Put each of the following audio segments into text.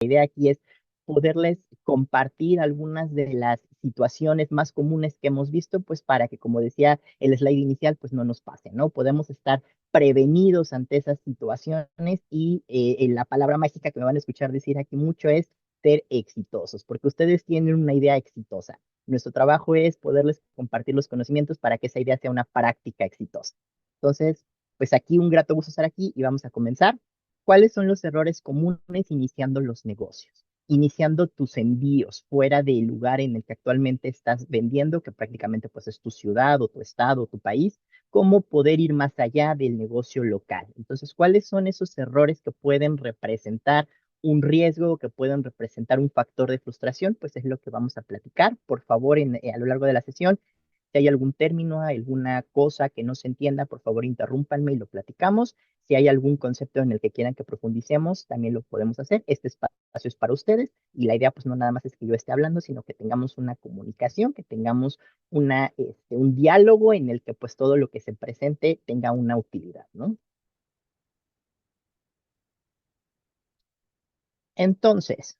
idea aquí es poderles compartir algunas de las situaciones más comunes que hemos visto, pues para que, como decía el slide inicial, pues no nos pase, ¿no? Podemos estar prevenidos ante esas situaciones y la palabra mágica que me van a escuchar decir aquí mucho es ser exitosos, porque ustedes tienen una idea exitosa. Nuestro trabajo es poderles compartir los conocimientos para que esa idea sea una práctica exitosa. Entonces, pues aquí un grato gusto estar aquí y vamos a comenzar. ¿Cuáles son los errores comunes iniciando los negocios? Iniciando tus envíos fuera del lugar en el que actualmente estás vendiendo, que prácticamente pues es tu ciudad o tu estado o tu país, cómo poder ir más allá del negocio local. Entonces, ¿cuáles son esos errores que pueden representar un riesgo, que pueden representar un factor de frustración? Pues es lo que vamos a platicar. Por favor, a lo largo de la sesión, si hay algún término, alguna cosa que no se entienda, por favor, interrúmpanme y lo platicamos. Si hay algún concepto en el que quieran que profundicemos, también lo podemos hacer. Este espacio es para ustedes y la idea, pues, no nada más es que yo esté hablando, sino que tengamos una comunicación, que tengamos un diálogo en el que, pues, todo lo que se presente tenga una utilidad, ¿no? Entonces,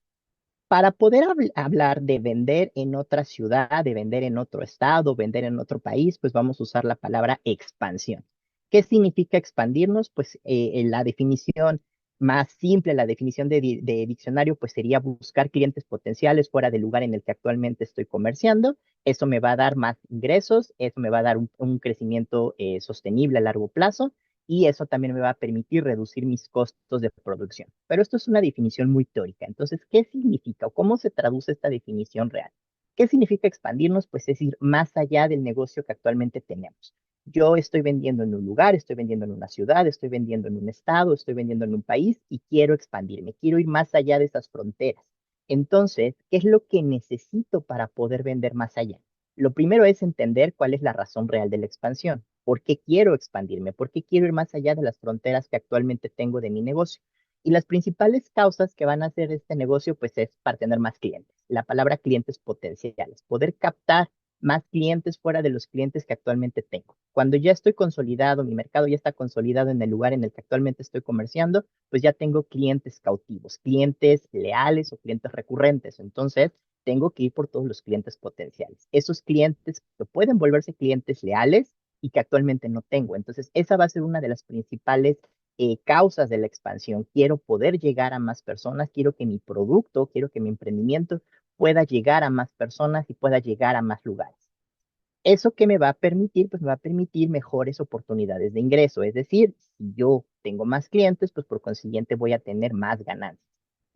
para poder hablar de vender en otra ciudad, de vender en otro estado, vender en otro país, pues vamos a usar la palabra expansión. ¿Qué significa expandirnos? Pues la definición más simple, la definición de diccionario, pues sería buscar clientes potenciales fuera del lugar en el que actualmente estoy comerciando. Eso me va a dar más ingresos, eso me va a dar un crecimiento sostenible a largo plazo y eso también me va a permitir reducir mis costos de producción. Pero esto es una definición muy teórica. Entonces, ¿qué significa o cómo se traduce esta definición real? ¿Qué significa expandirnos? Pues es ir más allá del negocio que actualmente tenemos. Yo estoy vendiendo en un lugar, estoy vendiendo en una ciudad, estoy vendiendo en un estado, estoy vendiendo en un país y quiero expandirme, quiero ir más allá de esas fronteras. Entonces, ¿qué es lo que necesito para poder vender más allá? Lo primero es entender cuál es la razón real de la expansión. ¿Por qué quiero expandirme? ¿Por qué quiero ir más allá de las fronteras que actualmente tengo de mi negocio? Y las principales causas que van a hacer este negocio, pues es para tener más clientes. La palabra clientes potenciales, poder captar más clientes fuera de los clientes que actualmente tengo. Cuando ya estoy consolidado, mi mercado ya está consolidado en el lugar en el que actualmente estoy comerciando, pues ya tengo clientes cautivos, clientes leales o clientes recurrentes. Entonces, tengo que ir por todos los clientes potenciales. Esos clientes que pueden volverse clientes leales y que actualmente no tengo. Entonces, esa va a ser una de las principales causas de la expansión. Quiero poder llegar a más personas, quiero que mi producto, quiero que mi emprendimiento pueda llegar a más personas y pueda llegar a más lugares. ¿Eso qué me va a permitir? Pues me va a permitir mejores oportunidades de ingreso. Es decir, si yo tengo más clientes, pues por consiguiente voy a tener más ganancias.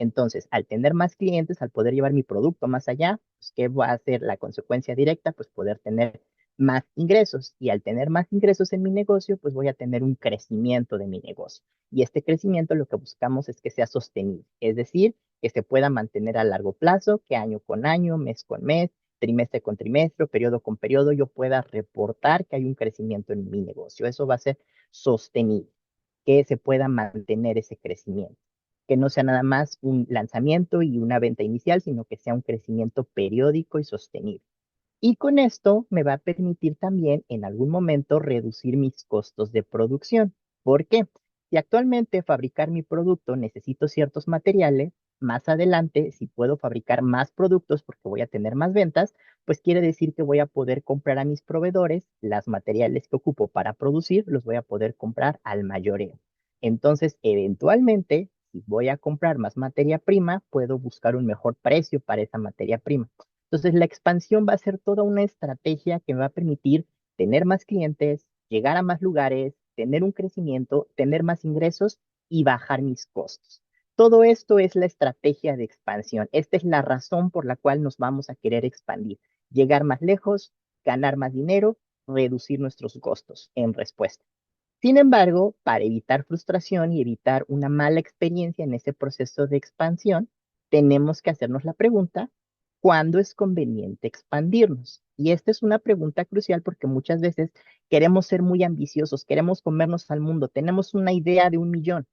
Entonces, al tener más clientes, al poder llevar mi producto más allá, pues ¿qué va a ser la consecuencia directa? Pues poder tener más ingresos. Y al tener más ingresos en mi negocio, pues voy a tener un crecimiento de mi negocio. Y este crecimiento lo que buscamos es que sea sostenible. Es decir, que se pueda mantener a largo plazo, que año con año, mes con mes, trimestre con trimestre, periodo con periodo, yo pueda reportar que hay un crecimiento en mi negocio. Eso va a ser sostenible, que se pueda mantener ese crecimiento, que no sea nada más un lanzamiento y una venta inicial, sino que sea un crecimiento periódico y sostenible. Y con esto me va a permitir también en algún momento reducir mis costos de producción. ¿Por qué? Si actualmente fabricar mi producto necesito ciertos materiales, más adelante, si puedo fabricar más productos porque voy a tener más ventas, pues quiere decir que voy a poder comprar a mis proveedores los materiales que ocupo para producir, los voy a poder comprar al mayoreo. Entonces, eventualmente, si voy a comprar más materia prima, puedo buscar un mejor precio para esa materia prima. Entonces, la expansión va a ser toda una estrategia que me va a permitir tener más clientes, llegar a más lugares, tener un crecimiento, tener más ingresos y bajar mis costos. Todo esto es la estrategia de expansión. Esta es la razón por la cual nos vamos a querer expandir. Llegar más lejos, ganar más dinero, reducir nuestros costos en respuesta. Sin embargo, para evitar frustración y evitar una mala experiencia en ese proceso de expansión, tenemos que hacernos la pregunta, ¿cuándo es conveniente expandirnos? Y esta es una pregunta crucial porque muchas veces queremos ser muy ambiciosos, queremos comernos al mundo, tenemos una idea de 1 millón,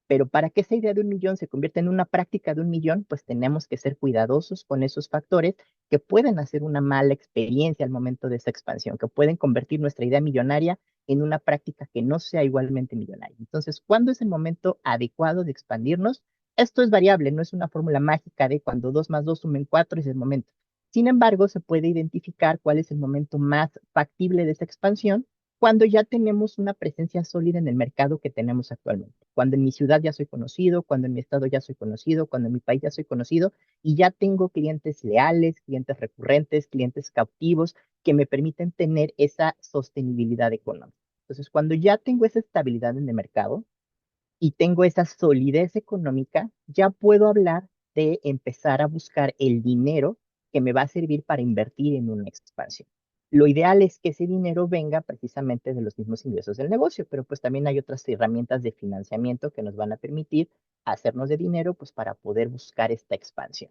pero para que esa idea de 1 millón se convierta en una práctica de 1 millón, pues tenemos que ser cuidadosos con esos factores que pueden hacer una mala experiencia al momento de esa expansión, que pueden convertir nuestra idea millonaria en una práctica que no sea igualmente millonaria. Entonces, ¿cuándo es el momento adecuado de expandirnos? Esto es variable, no es una fórmula mágica de cuando 2 más 2 sumen 4 es el momento. Sin embargo, se puede identificar cuál es el momento más factible de esa expansión cuando ya tenemos una presencia sólida en el mercado que tenemos actualmente. Cuando en mi ciudad ya soy conocido, cuando en mi estado ya soy conocido, cuando en mi país ya soy conocido y ya tengo clientes leales, clientes recurrentes, clientes cautivos que me permiten tener esa sostenibilidad económica. Entonces, cuando ya tengo esa estabilidad en el mercado, y tengo esa solidez económica, ya puedo hablar de empezar a buscar el dinero que me va a servir para invertir en una expansión. Lo ideal es que ese dinero venga precisamente de los mismos ingresos del negocio, pero pues también hay otras herramientas de financiamiento que nos van a permitir hacernos de dinero pues para poder buscar esta expansión.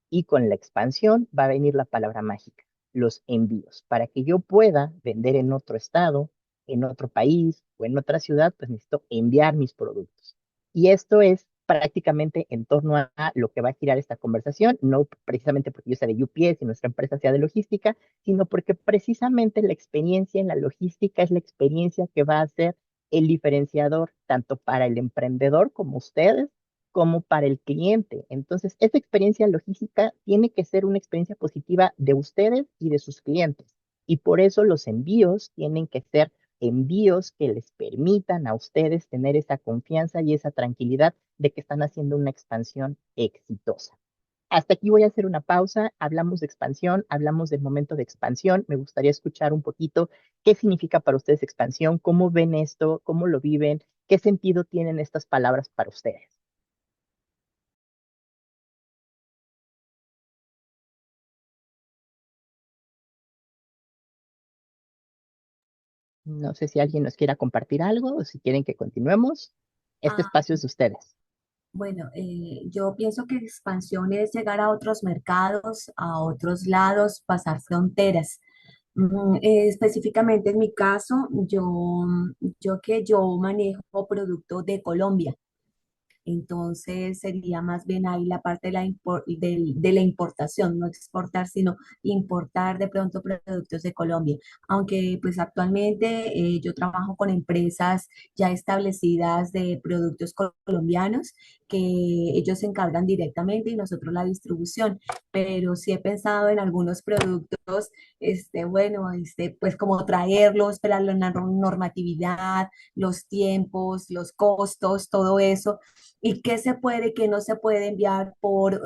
Y con la expansión va a venir la palabra mágica, los envíos. Para que yo pueda vender en otro estado, en otro país o en otra ciudad, pues necesito enviar mis productos. Y esto es prácticamente en torno a lo que va a girar esta conversación, no precisamente porque yo sea de UPS y nuestra empresa sea de logística, sino porque precisamente la experiencia en la logística es la experiencia que va a ser el diferenciador tanto para el emprendedor como ustedes, como para el cliente. Entonces, esta experiencia logística tiene que ser una experiencia positiva de ustedes y de sus clientes. Y por eso los envíos tienen que ser envíos que les permitan a ustedes tener esa confianza y esa tranquilidad de que están haciendo una expansión exitosa. Hasta aquí voy a hacer una pausa. Hablamos de expansión, hablamos del momento de expansión. Me gustaría escuchar un poquito qué significa para ustedes expansión, cómo ven esto, cómo lo viven, qué sentido tienen estas palabras para ustedes. No sé si alguien nos quiera compartir algo o si quieren que continuemos. Este Ah, espacio es de ustedes. bueno, yo pienso que expansión es llegar a otros mercados, a otros lados, pasar fronteras. Específicamente en mi caso, yo manejo productos de Colombia. Entonces sería más bien ahí la parte de de la importación, no exportar, sino importar de pronto productos de Colombia. Aunque pues actualmente yo trabajo con empresas ya establecidas de productos colombianos que ellos se encargan directamente y nosotros la distribución. Pero sí he pensado en algunos productos, bueno, pues como traerlos, pero la normatividad, los tiempos, los costos, todo eso y qué se puede, qué no se puede enviar por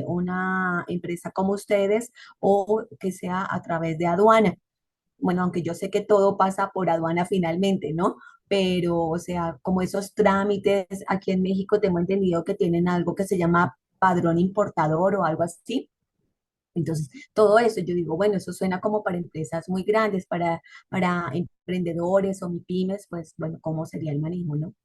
una empresa como ustedes o que sea a través de aduana. Bueno, aunque yo sé que todo pasa por aduana finalmente, ¿no? Pero, o sea, como esos trámites, aquí en México tengo entendido que tienen algo que se llama padrón importador o algo así. Entonces, todo eso, yo digo, bueno, eso suena como para empresas muy grandes, para emprendedores o MIPYMES, pues, bueno, ¿cómo sería el manejo, no?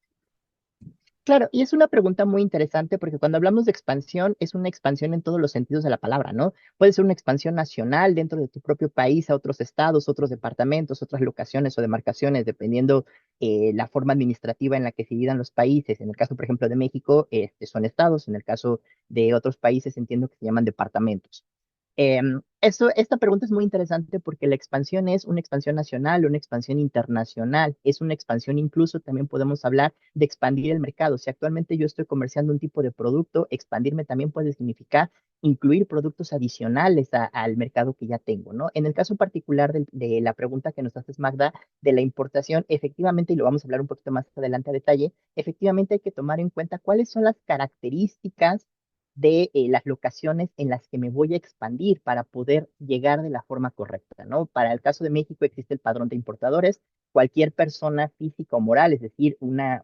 Claro, y es una pregunta muy interesante porque cuando hablamos de expansión, es una expansión en todos los sentidos de la palabra, ¿no? Puede ser una expansión nacional dentro de tu propio país, a otros estados, otros departamentos, otras locaciones o demarcaciones, dependiendo la forma administrativa en la que se dividan los países. En el caso, por ejemplo, de México, son estados, en el caso de otros países entiendo que se llaman departamentos. Esta pregunta es muy interesante porque la expansión es una expansión nacional, una expansión internacional, es una expansión incluso también podemos hablar de expandir el mercado. Si actualmente yo estoy comerciando un tipo de producto, expandirme también puede significar incluir productos adicionales al mercado que ya tengo, ¿no? En el caso particular de la pregunta que nos haces, Magda, de la importación, efectivamente, y lo vamos a hablar un poquito más adelante a detalle, efectivamente hay que tomar en cuenta cuáles son las características de las locaciones en las que me voy a expandir para poder llegar de la forma correcta, ¿no? Para el caso de México existe el padrón de importadores. Cualquier persona física o moral, es decir, una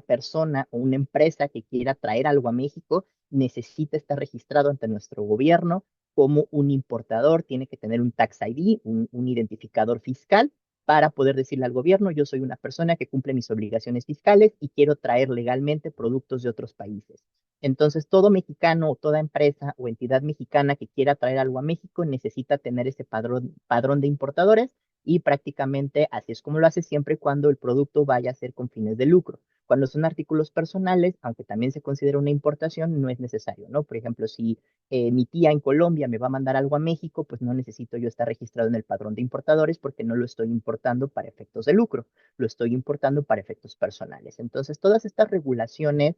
persona o una empresa que quiera traer algo a México, necesita estar registrado ante nuestro gobierno como un importador, tiene que tener un tax ID, un identificador fiscal, para poder decirle al gobierno, yo soy una persona que cumple mis obligaciones fiscales y quiero traer legalmente productos de otros países. Entonces, todo mexicano o toda empresa o entidad mexicana que quiera traer algo a México necesita tener ese padrón de importadores y prácticamente así es como lo hace siempre cuando el producto vaya a ser con fines de lucro. Cuando son artículos personales, aunque también se considera una importación, no es necesario, ¿no? Por ejemplo, si mi tía en Colombia me va a mandar algo a México, pues no necesito yo estar registrado en el padrón de importadores porque no lo estoy importando para efectos de lucro, lo estoy importando para efectos personales. Entonces, todas estas regulaciones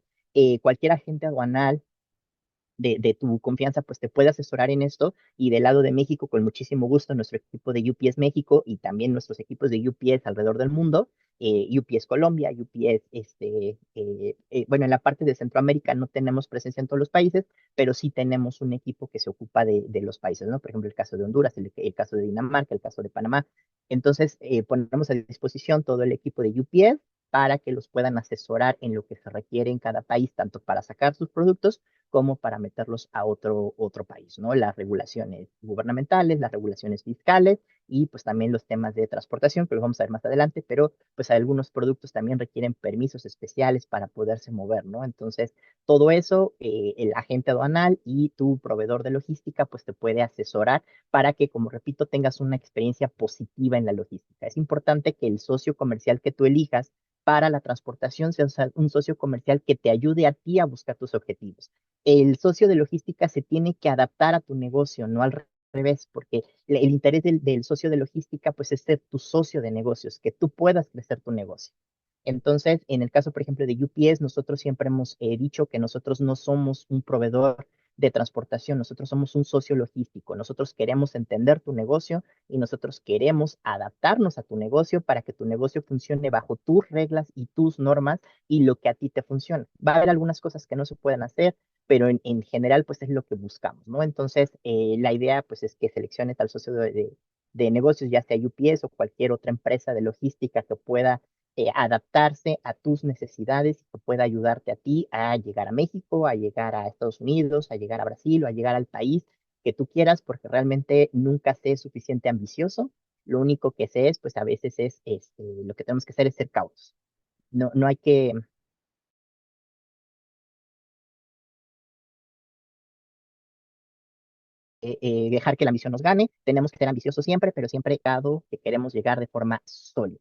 cualquier agente aduanal de tu confianza, pues te puede asesorar en esto. Y del lado de México, con muchísimo gusto, nuestro equipo de UPS México y también nuestros equipos de UPS alrededor del mundo, UPS Colombia, UPS, bueno, en la parte de Centroamérica no tenemos presencia en todos los países, pero sí tenemos un equipo que se ocupa de los países, ¿no? Por ejemplo, el caso de Honduras, el caso de Dinamarca, el caso de Panamá. Entonces, ponemos a disposición todo el equipo de UPS para que los puedan asesorar en lo que se requiere en cada país, tanto para sacar sus productos como para meterlos a otro país, ¿no? Las regulaciones gubernamentales, las regulaciones fiscales y pues también los temas de transportación, que lo vamos a ver más adelante, pero pues algunos productos también requieren permisos especiales para poderse mover, ¿no? Entonces, todo eso, el agente aduanal y tu proveedor de logística, pues te puede asesorar para que, como repito, tengas una experiencia positiva en la logística. Es importante que el socio comercial que tú elijas para la transportación sea un socio comercial que te ayude a ti a buscar tus objetivos. El socio de logística se tiene que adaptar a tu negocio, no al revés, porque el interés del socio de logística pues es ser tu socio de negocios, que tú puedas crecer tu negocio. Entonces, en el caso, por ejemplo, de UPS, nosotros siempre hemos dicho que nosotros no somos un proveedor de transportación, nosotros somos un socio logístico, nosotros queremos entender tu negocio y nosotros queremos adaptarnos a tu negocio para que tu negocio funcione bajo tus reglas y tus normas y lo que a ti te funciona. Va a haber algunas cosas que no se pueden hacer, pero en general pues es lo que buscamos, ¿no? Entonces, la idea pues es que selecciones al socio de negocios, ya sea UPS o cualquier otra empresa de logística que pueda adaptarse a tus necesidades y que pueda ayudarte a ti a llegar a México, a llegar a Estados Unidos, a llegar a Brasil o a llegar al país que tú quieras, porque realmente nunca sé suficiente ambicioso. Lo único que sé es, pues a veces es, lo que tenemos que hacer es ser cautos. No, no hay que dejar que la ambición nos gane. Tenemos que ser ambiciosos siempre, pero siempre dado que queremos llegar de forma sólida.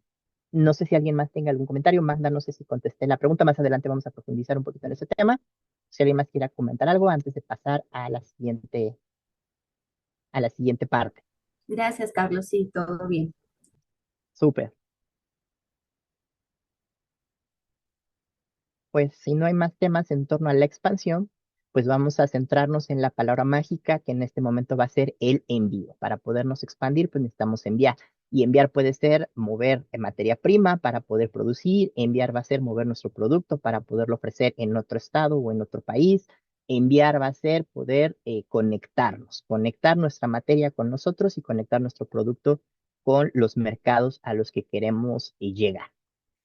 No sé si alguien más tenga algún comentario. Magda, no sé si contesté la pregunta. Más adelante vamos a profundizar un poquito en ese tema. Si alguien más quiera comentar algo antes de pasar a la siguiente parte. Gracias, Carlos. Sí, todo bien. Súper. Pues si no hay más temas en torno a la expansión, pues vamos a centrarnos en la palabra mágica que en este momento va a ser el envío. Para podernos expandir, pues necesitamos enviar. Y enviar puede ser mover materia prima para poder producir, enviar va a ser mover nuestro producto para poderlo ofrecer en otro estado o en otro país. Enviar va a ser poder conectarnos, conectar nuestra materia con nosotros y conectar nuestro producto con los mercados a los que queremos llegar.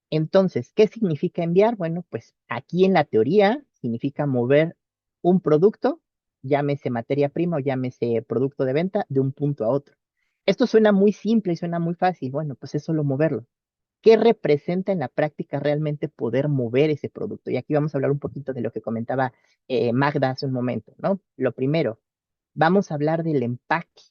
Entonces, ¿qué significa enviar? Bueno, pues aquí en la teoría significa mover un producto, llámese materia prima o llámese producto de venta, de un punto a otro. Esto suena muy simple y suena muy fácil. Bueno, pues es solo moverlo. ¿Qué representa en la práctica realmente poder mover ese producto? Y aquí vamos a hablar un poquito de lo que comentaba Magda hace un momento, ¿no? Lo primero, vamos a hablar del empaque.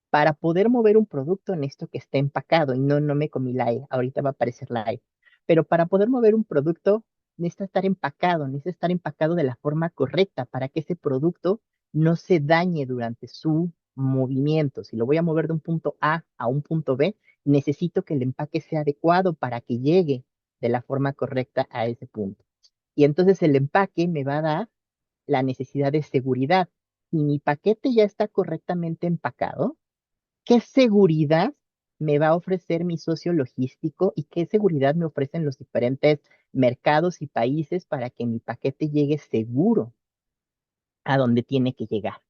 Para poder mover un producto necesito que esté empacado y no me comí la E, ahorita va a aparecer la E. Pero para poder mover un producto necesita estar empacado de la forma correcta para que ese producto no se dañe durante su movimiento. Si lo voy a mover de un punto A a un punto B, necesito que el empaque sea adecuado para que llegue de la forma correcta a ese punto. Y entonces el empaque me va a dar la necesidad de seguridad. Si mi paquete ya está correctamente empacado, ¿qué seguridad me va a ofrecer mi socio logístico y qué seguridad me ofrecen los diferentes mercados y países para que mi paquete llegue seguro a donde tiene que llegar?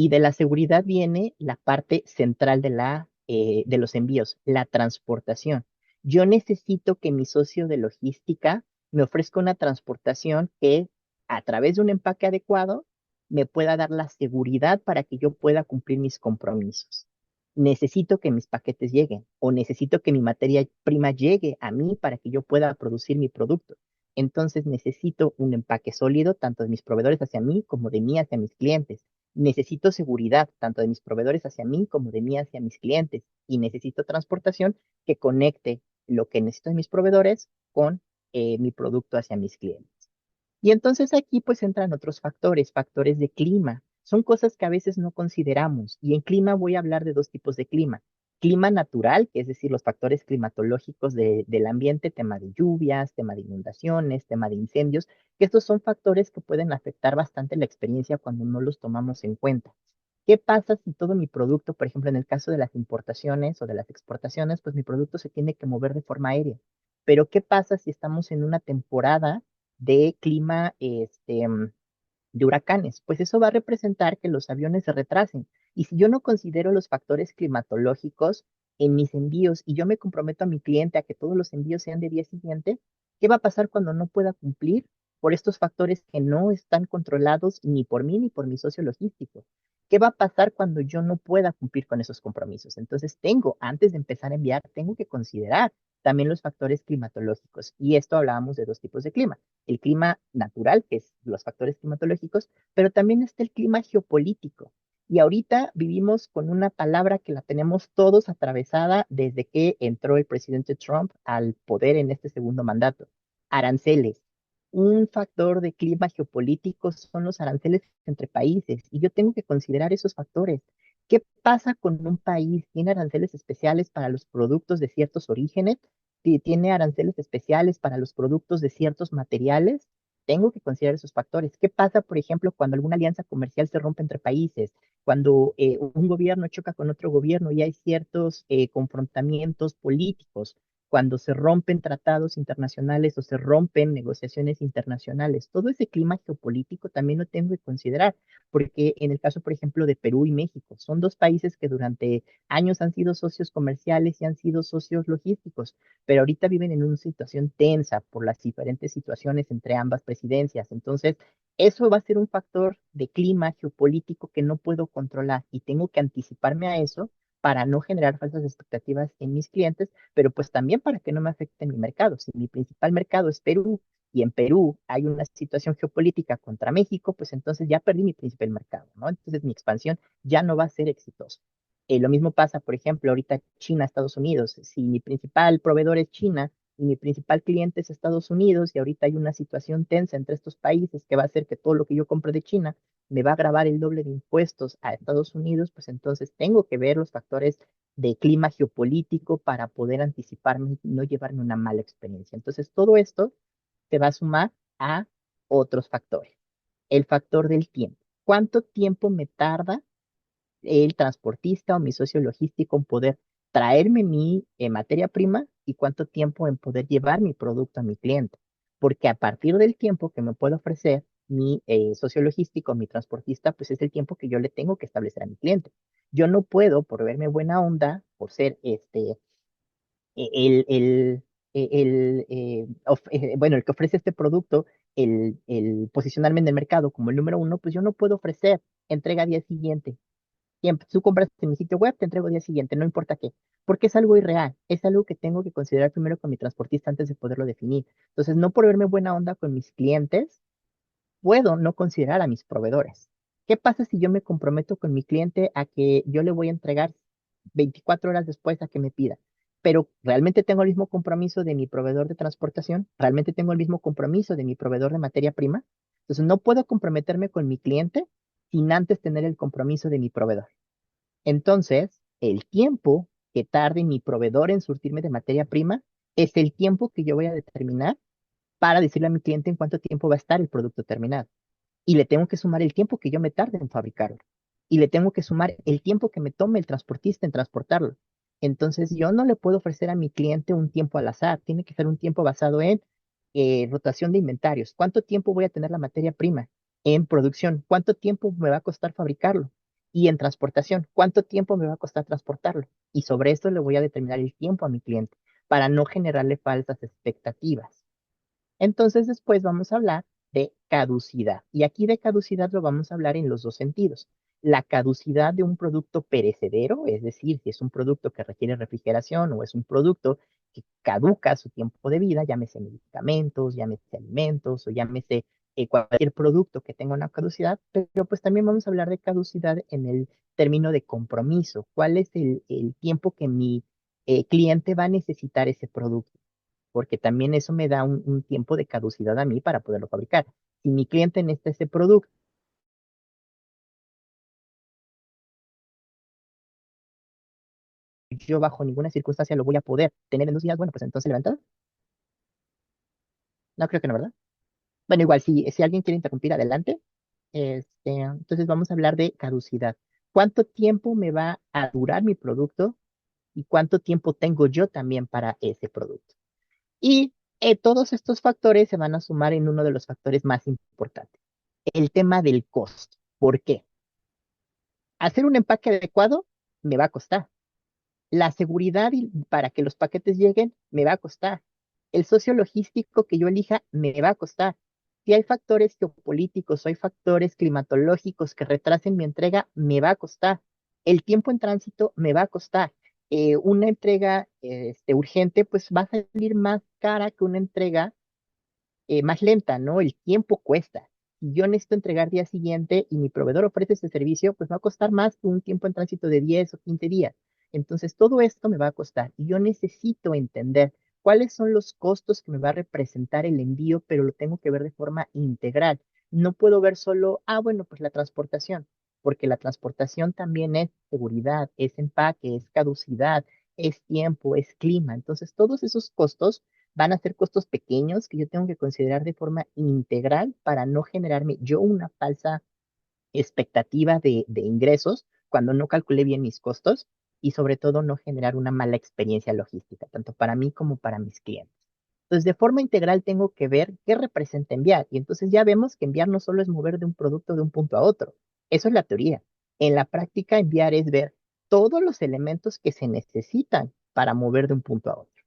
Y de la seguridad viene la parte central de los envíos, la transportación. Yo necesito que mi socio de logística me ofrezca una transportación que a través de un empaque adecuado me pueda dar la seguridad para que yo pueda cumplir mis compromisos. Necesito que mis paquetes lleguen o necesito que mi materia prima llegue a mí para que yo pueda producir mi producto. Entonces necesito un empaque sólido, tanto de mis proveedores hacia mí como de mí hacia mis clientes. Necesito seguridad, tanto de mis proveedores hacia mí como de mí hacia mis clientes. Y necesito transportación que conecte lo que necesito de mis proveedores con mi producto hacia mis clientes. Y entonces aquí pues entran otros factores, factores de clima. Son cosas que a veces no consideramos. Y en clima voy a hablar de dos tipos de clima. clima natural, que es decir, los factores climatológicos del ambiente, tema de lluvias, tema de inundaciones, tema de incendios, que estos son factores que pueden afectar bastante la experiencia cuando no los tomamos en cuenta. ¿Qué pasa si todo mi producto, por ejemplo, en el caso de las importaciones o de las exportaciones, pues mi producto se tiene que mover de forma aérea? Pero ¿qué pasa si estamos en una temporada de clima, de huracanes? Pues eso va a representar que los aviones se retrasen. Y si yo no considero los factores climatológicos en mis envíos y yo me comprometo a mi cliente a que todos los envíos sean de día siguiente, ¿qué va a pasar cuando no pueda cumplir por estos factores que no están controlados ni por mí ni por mi socio logístico? ¿Qué va a pasar cuando yo no pueda cumplir con esos compromisos? Entonces antes de empezar a enviar, tengo que considerar también los factores climatológicos. Y esto hablábamos de dos tipos de clima: el clima natural, que es los factores climatológicos, pero también está el clima geopolítico. Y ahorita vivimos con una palabra que la tenemos todos atravesada desde que entró el presidente Trump al poder en este segundo mandato: aranceles. Un factor de clima geopolítico son los aranceles entre países, y yo tengo que considerar esos factores. ¿Qué pasa con un país? ¿Tiene aranceles especiales para los productos de ciertos orígenes? ¿Tiene aranceles especiales para los productos de ciertos materiales? Tengo que considerar esos factores. ¿Qué pasa, por ejemplo, cuando alguna alianza comercial se rompe entre países? Cuando un gobierno choca con otro gobierno y hay ciertos confrontamientos políticos, cuando se rompen tratados internacionales o se rompen negociaciones internacionales. Todo ese clima geopolítico también lo tengo que considerar, porque en el caso, por ejemplo, de Perú y México, son dos países que durante años han sido socios comerciales y han sido socios logísticos, pero ahorita viven en una situación tensa por las diferentes situaciones entre ambas presidencias. Entonces, eso va a ser un factor de clima geopolítico que no puedo controlar, y tengo que anticiparme a eso para no generar falsas expectativas en mis clientes, pero pues también para que no me afecte mi mercado. Si mi principal mercado es Perú y en Perú hay una situación geopolítica contra México, pues entonces ya perdí mi principal mercado, ¿no? Entonces mi expansión ya no va a ser exitosa. Lo mismo pasa, por ejemplo, ahorita China, Estados Unidos. Si mi principal proveedor es China y mi principal cliente es Estados Unidos, y ahorita hay una situación tensa entre estos países que va a hacer que todo lo que yo compre de China me va a grabar el doble de impuestos a Estados Unidos, pues entonces tengo que ver los factores de clima geopolítico para poder anticiparme y no llevarme una mala experiencia. Entonces, todo esto se va a sumar a otros factores. El factor del tiempo. ¿Cuánto tiempo me tarda el transportista o mi socio logístico en poder traerme mi materia prima, y cuánto tiempo en poder llevar mi producto a mi cliente? Porque a partir del tiempo que me puede ofrecer mi socio logístico, mi transportista, pues es el tiempo que yo le tengo que establecer a mi cliente. Yo no puedo, por verme buena onda, por ser bueno, el que ofrece este producto, el posicionarme en el mercado como el número uno, pues yo no puedo ofrecer entrega día siguiente. Siempre, tú compras en mi sitio web, te entrego día siguiente, no importa qué, porque es algo irreal, es algo que tengo que considerar primero con mi transportista antes de poderlo definir. Entonces, no por verme buena onda con mis clientes, puedo no considerar a mis proveedores. ¿Qué pasa si yo me comprometo con mi cliente a que yo le voy a entregar 24 horas después a que me pida? Pero realmente tengo el mismo compromiso de mi proveedor de transportación, realmente tengo el mismo compromiso de mi proveedor de materia prima. Entonces, no puedo comprometerme con mi cliente sin antes tener el compromiso de mi proveedor. Entonces, el tiempo que tarde mi proveedor en surtirme de materia prima es el tiempo que yo voy a determinar para decirle a mi cliente en cuánto tiempo va a estar el producto terminado. Y le tengo que sumar el tiempo que yo me tarde en fabricarlo. Y le tengo que sumar el tiempo que me tome el transportista en transportarlo. Entonces, yo no le puedo ofrecer a mi cliente un tiempo al azar. Tiene que ser un tiempo basado en rotación de inventarios. ¿Cuánto tiempo voy a tener la materia prima en producción? ¿Cuánto tiempo me va a costar fabricarlo? Y en transportación, ¿cuánto tiempo me va a costar transportarlo? Y sobre esto le voy a determinar el tiempo a mi cliente para no generarle falsas expectativas. Entonces después vamos a hablar de caducidad. Y aquí de caducidad lo vamos a hablar en los dos sentidos. La caducidad de un producto perecedero, es decir, si es un producto que requiere refrigeración o es un producto que caduca su tiempo de vida, llámese medicamentos, llámese alimentos o llámese cualquier producto que tenga una caducidad, pero pues también vamos a hablar de caducidad en el término de compromiso. ¿Cuál es el tiempo que mi cliente va a necesitar ese producto? Porque también eso me da un tiempo de caducidad a mí para poderlo fabricar. Si mi cliente necesita ese producto yo bajo ninguna circunstancia lo voy a poder tener en 2 días, bueno, pues entonces levantado. No creo que no, ¿verdad? Bueno, igual, si alguien quiere interrumpir, adelante. Entonces vamos a hablar de caducidad. ¿Cuánto tiempo me va a durar mi producto y cuánto tiempo tengo yo también para ese producto? Y todos estos factores se van a sumar en uno de los factores más importantes, el tema del costo. ¿Por qué? Hacer un empaque adecuado me va a costar. La seguridad para que los paquetes lleguen me va a costar. El socio logístico que yo elija me va a costar. Si hay factores geopolíticos o hay factores climatológicos que retrasen mi entrega, me va a costar. El tiempo en tránsito me va a costar. Una entrega urgente, pues va a salir más cara que una entrega más lenta, ¿no? El tiempo cuesta. Si yo necesito entregar día siguiente y mi proveedor ofrece ese servicio, pues va a costar más que un tiempo en tránsito de 10 o 15 días. Entonces, todo esto me va a costar y yo necesito entender cuáles son los costos que me va a representar el envío, pero lo tengo que ver de forma integral. No puedo ver solo, bueno, pues la transportación, porque la transportación también es seguridad, es empaque, es caducidad, es tiempo, es clima. Entonces, todos esos costos van a ser costos pequeños que yo tengo que considerar de forma integral para no generarme yo una falsa expectativa de ingresos cuando no calculé bien mis costos y sobre todo no generar una mala experiencia logística, tanto para mí como para mis clientes. Entonces, de forma integral tengo que ver qué representa enviar y entonces ya vemos que enviar no solo es mover de un producto de un punto a otro, eso es la teoría. En la práctica, enviar es ver todos los elementos que se necesitan para mover de un punto a otro.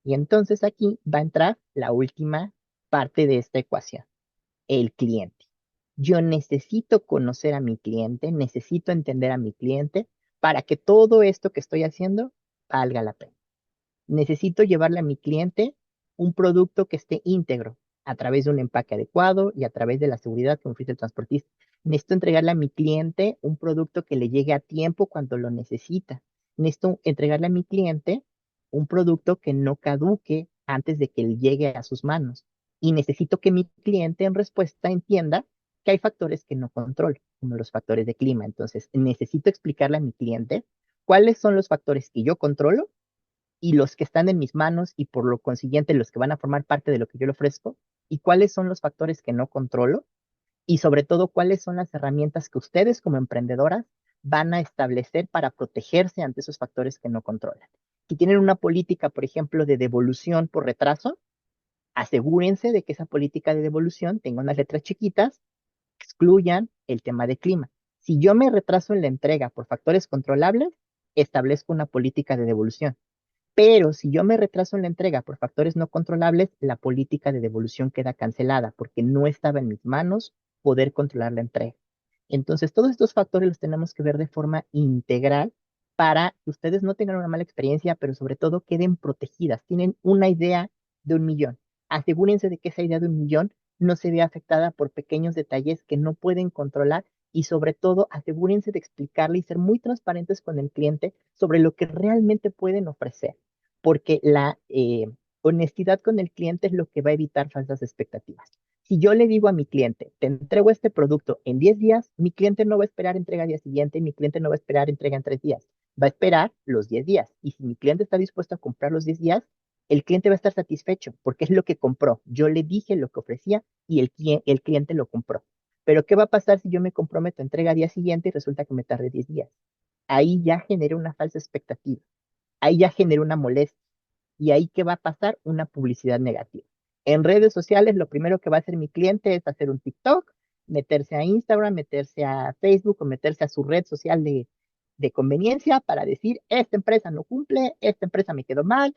Y entonces aquí va a entrar la última parte de esta ecuación, el cliente. Yo necesito conocer a mi cliente, necesito entender a mi cliente para que todo esto que estoy haciendo valga la pena. Necesito llevarle a mi cliente un producto que esté íntegro a través de un empaque adecuado y a través de la seguridad que me ofrece el transportista. Necesito entregarle a mi cliente un producto que le llegue a tiempo cuando lo necesita. Necesito entregarle a mi cliente un producto que no caduque antes de que él llegue a sus manos. Y necesito que mi cliente en respuesta entienda que hay factores que no controlo, como los factores de clima. Entonces, necesito explicarle a mi cliente cuáles son los factores que yo controlo y los que están en mis manos y por lo consiguiente los que van a formar parte de lo que yo le ofrezco y cuáles son los factores que no controlo y sobre todo cuáles son las herramientas que ustedes como emprendedoras van a establecer para protegerse ante esos factores que no controlan. Si tienen una política, por ejemplo, de devolución por retraso, asegúrense de que esa política de devolución tenga unas letras chiquitas, excluyan el tema de clima. Si yo me retraso en la entrega por factores controlables, establezco una política de devolución. Pero si yo me retraso en la entrega por factores no controlables, la política de devolución queda cancelada porque no estaba en mis manos poder controlar la entrega. Entonces, todos estos factores los tenemos que ver de forma integral para que ustedes no tengan una mala experiencia, pero sobre todo queden protegidas. Tienen una idea de 1 millón. Asegúrense de que esa idea de 1 millón no se vea afectada por pequeños detalles que no pueden controlar y sobre todo asegúrense de explicarle y ser muy transparentes con el cliente sobre lo que realmente pueden ofrecer porque la honestidad con el cliente es lo que va a evitar falsas expectativas. Si yo le digo a mi cliente, te entrego este producto en 10 días, mi cliente no va a esperar entrega al día siguiente, mi cliente no va a esperar entrega en 3 días, va a esperar los 10 días. Y si mi cliente está dispuesto a comprar los 10 días, el cliente va a estar satisfecho porque es lo que compró. Yo le dije lo que ofrecía y el cliente lo compró. Pero ¿qué va a pasar si yo me comprometo a entrega al día siguiente y resulta que me tardé 10 días? Ahí ya generé una falsa expectativa, ahí ya generé una molestia y ahí ¿qué va a pasar? Una publicidad negativa. En redes sociales, lo primero que va a hacer mi cliente es hacer un TikTok, meterse a Instagram, meterse a Facebook o meterse a su red social de conveniencia para decir, esta empresa no cumple, esta empresa me quedó mal,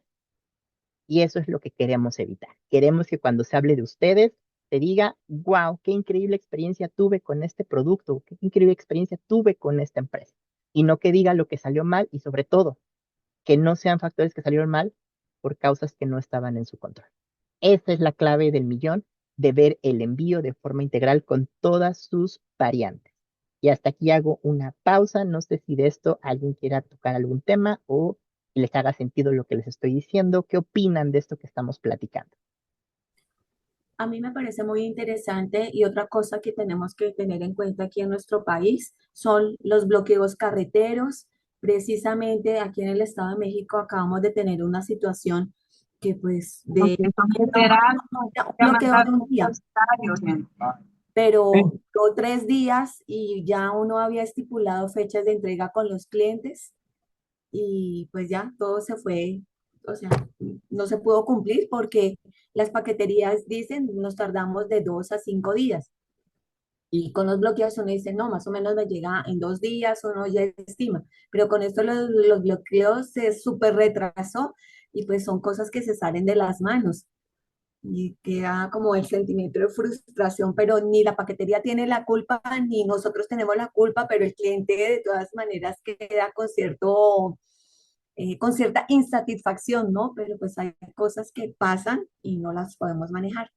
y eso es lo que queremos evitar. Queremos que cuando se hable de ustedes, se diga, wow, qué increíble experiencia tuve con este producto, qué increíble experiencia tuve con esta empresa. Y no que diga lo que salió mal y sobre todo, que no sean factores que salieron mal por causas que no estaban en su control. Esa es la clave del millón, de ver el envío de forma integral con todas sus variantes. Y hasta aquí hago una pausa. No sé si de esto alguien quiera tocar algún tema o les haga sentido lo que les estoy diciendo. ¿Qué opinan de esto que estamos platicando? A mí me parece muy interesante y otra cosa que tenemos que tener en cuenta aquí en nuestro país son los bloqueos carreteros Precisamente aquí en el Estado de México acabamos de tener una situación que pues Los de que son veteranos un ya bloqueo de mandaron un un día, mensaje, gente. pero Sí. duró 3 días y ya uno había estipulado fechas de entrega con los clientes y pues ya todo se fue, o sea, no se pudo cumplir porque las paqueterías dicen nos tardamos de 2 a 5 días. Y con los bloqueos uno dice, no, más o menos me llega en 2 días, uno ya estima. Pero con esto los bloqueos se súper retrasó y pues son cosas que se salen de las manos. Y queda como el sentimiento de frustración, pero ni la paquetería tiene la culpa, ni nosotros tenemos la culpa, pero el cliente de todas maneras queda con cierta insatisfacción, ¿no? Pero pues hay cosas que pasan y no las podemos manejar.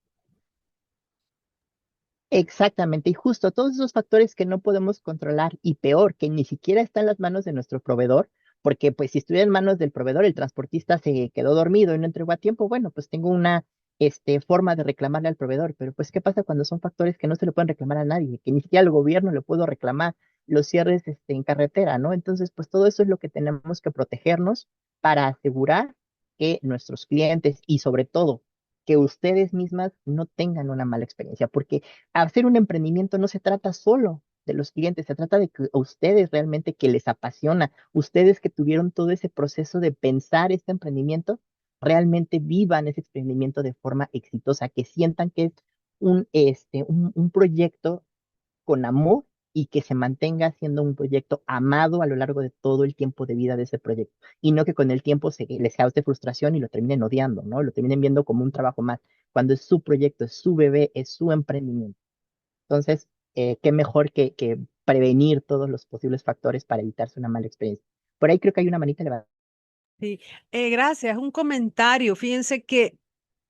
Exactamente, y justo todos esos factores que no podemos controlar y peor, que ni siquiera está en las manos de nuestro proveedor, porque pues si estuviera en manos del proveedor, el transportista se quedó dormido y no entregó a tiempo, bueno, pues tengo una forma de reclamarle al proveedor, pero pues ¿qué pasa cuando son factores que no se le pueden reclamar a nadie, que ni siquiera al gobierno le puedo reclamar los cierres en carretera, ¿no? Entonces, pues todo eso es lo que tenemos que protegernos para asegurar que nuestros clientes y sobre todo que ustedes mismas no tengan una mala experiencia, porque hacer un emprendimiento no se trata solo de los clientes, se trata de que a ustedes realmente que les apasiona, ustedes que tuvieron todo ese proceso de pensar este emprendimiento, realmente vivan ese emprendimiento de forma exitosa, que sientan que es un proyecto con amor y que se mantenga siendo un proyecto amado a lo largo de todo el tiempo de vida de ese proyecto. Y no que con el tiempo les cause frustración y lo terminen odiando, ¿no? Lo terminen viendo como un trabajo más, cuando es su proyecto, es su bebé, es su emprendimiento. Entonces, qué mejor que prevenir todos los posibles factores para evitarse una mala experiencia. Por ahí creo que hay una manita levantada, Sí, gracias. Un comentario. Fíjense que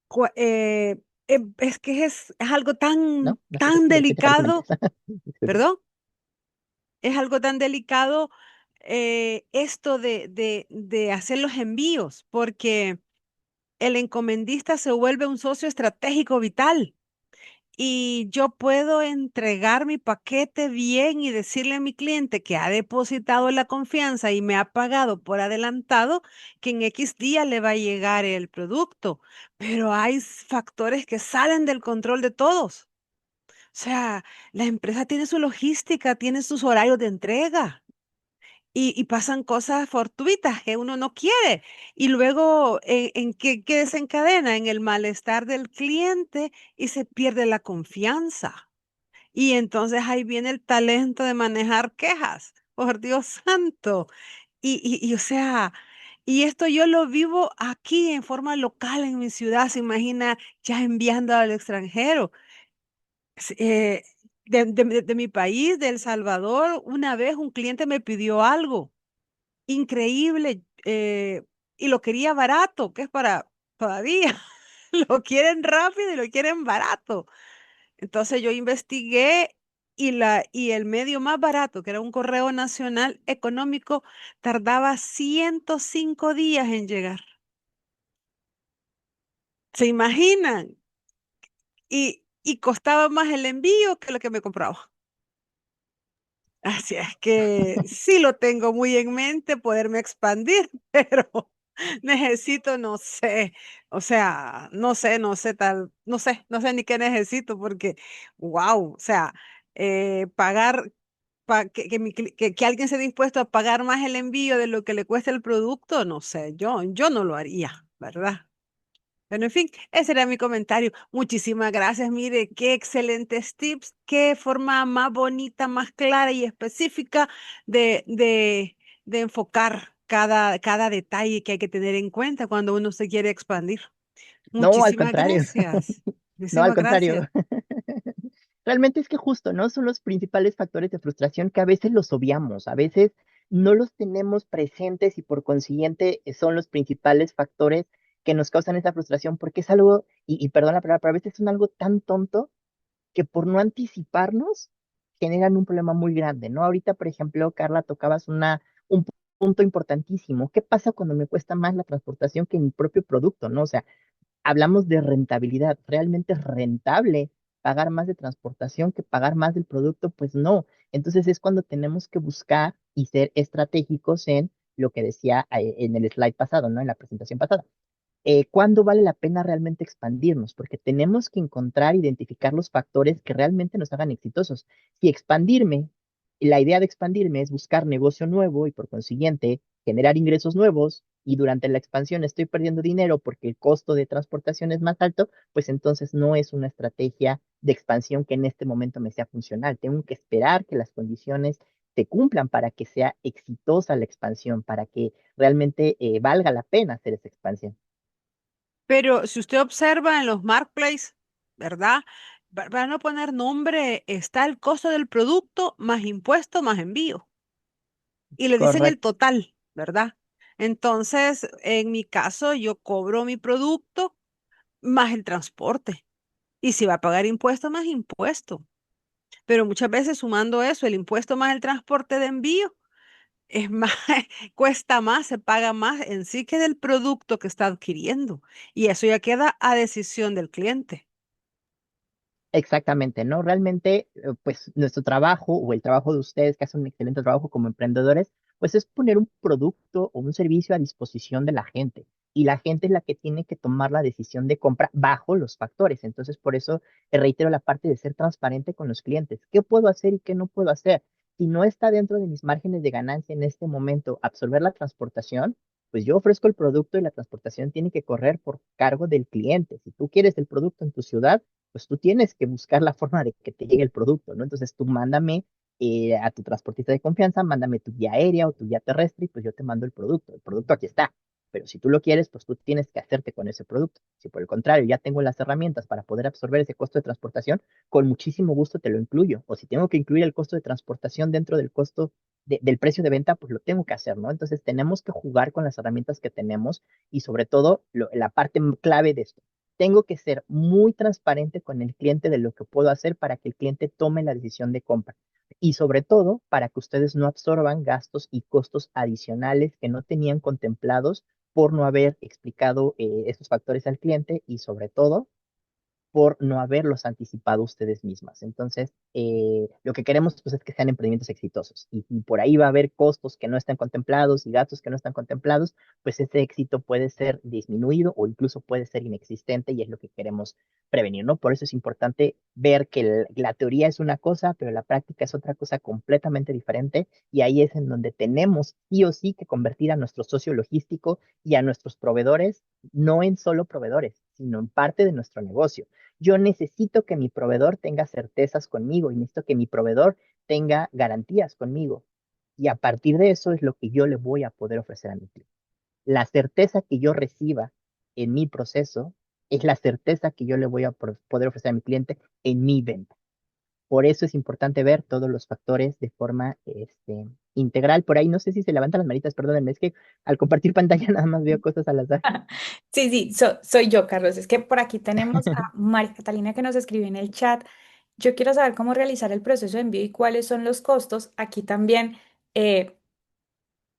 es que es algo tan, ¿no? No sé tan si de repente para que comentes. delicado, Disculpe. perdón, es algo tan delicado esto de hacer los envíos, porque el encomendista se vuelve un socio estratégico vital. Y yo puedo entregar mi paquete bien y decirle a mi cliente que ha depositado la confianza y me ha pagado por adelantado que en X día le va a llegar el producto. Pero hay factores que salen del control de todos. O sea, la empresa tiene su logística, tiene sus horarios de entrega y pasan cosas fortuitas que uno no quiere. Y luego, ¿en qué desencadena? En el malestar del cliente y se pierde la confianza. Y entonces ahí viene el talento de manejar quejas, por Dios santo. O sea, y esto yo lo vivo aquí en forma local en mi ciudad, se imagina ya enviando al extranjero. S- eh, de mi país, de El Salvador, una vez un cliente me pidió algo increíble y lo quería barato, que es para todavía. Lo quieren rápido y lo quieren barato. Entonces yo investigué y el medio más barato, que era un correo nacional económico, tardaba 105 días en llegar. ¿Se imaginan? Y costaba más el envío que lo que me compraba. Así es que sí lo tengo muy en mente poderme expandir, pero necesito, no sé, o sea, no sé ni qué necesito porque, wow, o sea, pagar, que alguien esté dispuesto a pagar más el envío de lo que le cuesta el producto, no sé, yo no lo haría, ¿verdad? Bueno, en fin, ese era mi comentario. Muchísimas gracias. Mire, qué excelentes tips, qué forma más bonita, más clara y específica de enfocar cada detalle que hay que tener en cuenta cuando uno se quiere expandir. No, al Muchísimas contrario. gracias. No, al Muchísimas gracias. contrario. Realmente es que justo, ¿no? Son los principales factores de frustración que a veces los obviamos, a veces no los tenemos presentes y por consiguiente son los principales factores que nos causan esa frustración porque es algo, y perdón la palabra, pero a veces son algo tan tonto que por no anticiparnos generan un problema muy grande, ¿no? Ahorita, por ejemplo, Carla, tocabas un punto importantísimo. ¿Qué pasa cuando me cuesta más la transportación que mi propio producto, ¿no? O sea, hablamos de rentabilidad. ¿Realmente es rentable pagar más de transportación que pagar más del producto? Pues no. Entonces es cuando tenemos que buscar y ser estratégicos en lo que decía en el slide pasado, ¿no? En la presentación pasada. ¿Cuándo vale la pena realmente expandirnos? Porque tenemos que encontrar, identificar los factores que realmente nos hagan exitosos. Si expandirme, la idea de expandirme es buscar negocio nuevo y por consiguiente generar ingresos nuevos y durante la expansión estoy perdiendo dinero porque el costo de transportación es más alto, pues entonces no es una estrategia de expansión que en este momento me sea funcional. Tengo que esperar que las condiciones se cumplan para que sea exitosa la expansión, para que realmente valga la pena hacer esa expansión. Pero si usted observa en los marketplaces, ¿verdad? Van a poner nombre, está el costo del producto más impuesto más envío. Y le dicen el Correcto. total, ¿verdad? Entonces, en mi caso, yo cobro mi producto más el transporte. Y si va a pagar impuesto, más impuesto. Pero muchas veces sumando eso, el impuesto más el transporte de envío, es más, cuesta más, se paga más en sí que del producto que está adquiriendo. Y eso ya queda a decisión del cliente. Exactamente, ¿no? Realmente, pues nuestro trabajo o el trabajo de ustedes que hacen un excelente trabajo como emprendedores, pues es poner un producto o un servicio a disposición de la gente. Y la gente es la que tiene que tomar la decisión de compra bajo los factores. Entonces, por eso reitero la parte de ser transparente con los clientes. ¿Qué puedo hacer y qué no puedo hacer? Si no está dentro de mis márgenes de ganancia en este momento absorber la transportación, pues yo ofrezco el producto y la transportación tiene que correr por cargo del cliente. Si tú quieres el producto en tu ciudad, pues tú tienes que buscar la forma de que te llegue el producto, ¿no? Entonces tú mándame a tu transportista de confianza, mándame tu guía aérea o tu guía terrestre y pues yo te mando el producto. El producto aquí está. Pero si tú lo quieres, pues tú tienes que hacerte con ese producto. Si por el contrario ya tengo las herramientas para poder absorber ese costo de transportación, con muchísimo gusto te lo incluyo. O si tengo que incluir el costo de transportación dentro del costo del precio de venta, pues lo tengo que hacer, ¿no? Entonces tenemos que jugar con las herramientas que tenemos y sobre todo la parte clave de esto tengo que ser muy transparente con el cliente de lo que puedo hacer para que el cliente tome la decisión de compra. Y sobre todo, para que ustedes no absorban gastos y costos adicionales que no tenían contemplados por no haber explicado estos factores al cliente y sobre todo por no haberlos anticipado ustedes mismas. Entonces, lo que queremos pues, es que sean emprendimientos exitosos y por ahí va a haber costos que no están contemplados y gastos que no están contemplados, pues ese éxito puede ser disminuido o incluso puede ser inexistente y es lo que queremos prevenir, ¿no? Por eso es importante ver que la teoría es una cosa, pero la práctica es otra cosa completamente diferente y ahí es en donde tenemos sí o sí que convertir a nuestro socio logístico y a nuestros proveedores no en solo proveedores, sino en parte de nuestro negocio. Yo necesito que mi proveedor tenga certezas conmigo y necesito que mi proveedor tenga garantías conmigo. Y a partir de eso es lo que yo le voy a poder ofrecer a mi cliente. La certeza que yo reciba en mi proceso es la certeza que yo le voy a poder ofrecer a mi cliente en mi venta. Por eso es importante ver todos los factores de forma integral. Por ahí no sé si se levantan las manitas, perdónenme, es que al compartir pantalla nada más veo cosas al azar. Sí, sí, soy yo, Carlos. Es que por aquí tenemos a María Catalina que nos escribe en el chat. Yo quiero saber cómo realizar el proceso de envío y cuáles son los costos. Aquí también eh,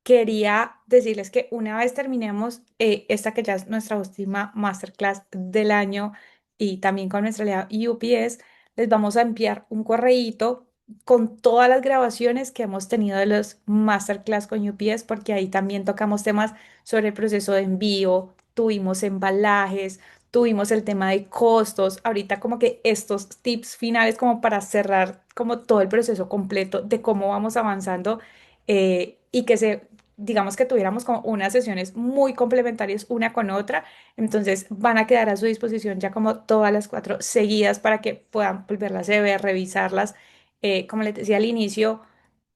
quería decirles que una vez terminemos esta que ya es nuestra última masterclass del año y también con nuestra aliada UPS, les vamos a enviar un correíto con todas las grabaciones que hemos tenido de los masterclass con UPS, porque ahí también tocamos temas sobre el proceso de envío, tuvimos embalajes, tuvimos el tema de costos, ahorita como que estos tips finales como para cerrar como todo el proceso completo de cómo vamos avanzando y que digamos que tuviéramos como unas sesiones muy complementarias una con otra, entonces van a quedar a su disposición ya como todas las cuatro seguidas para que puedan volverlas a ver, revisarlas. Como les decía al inicio,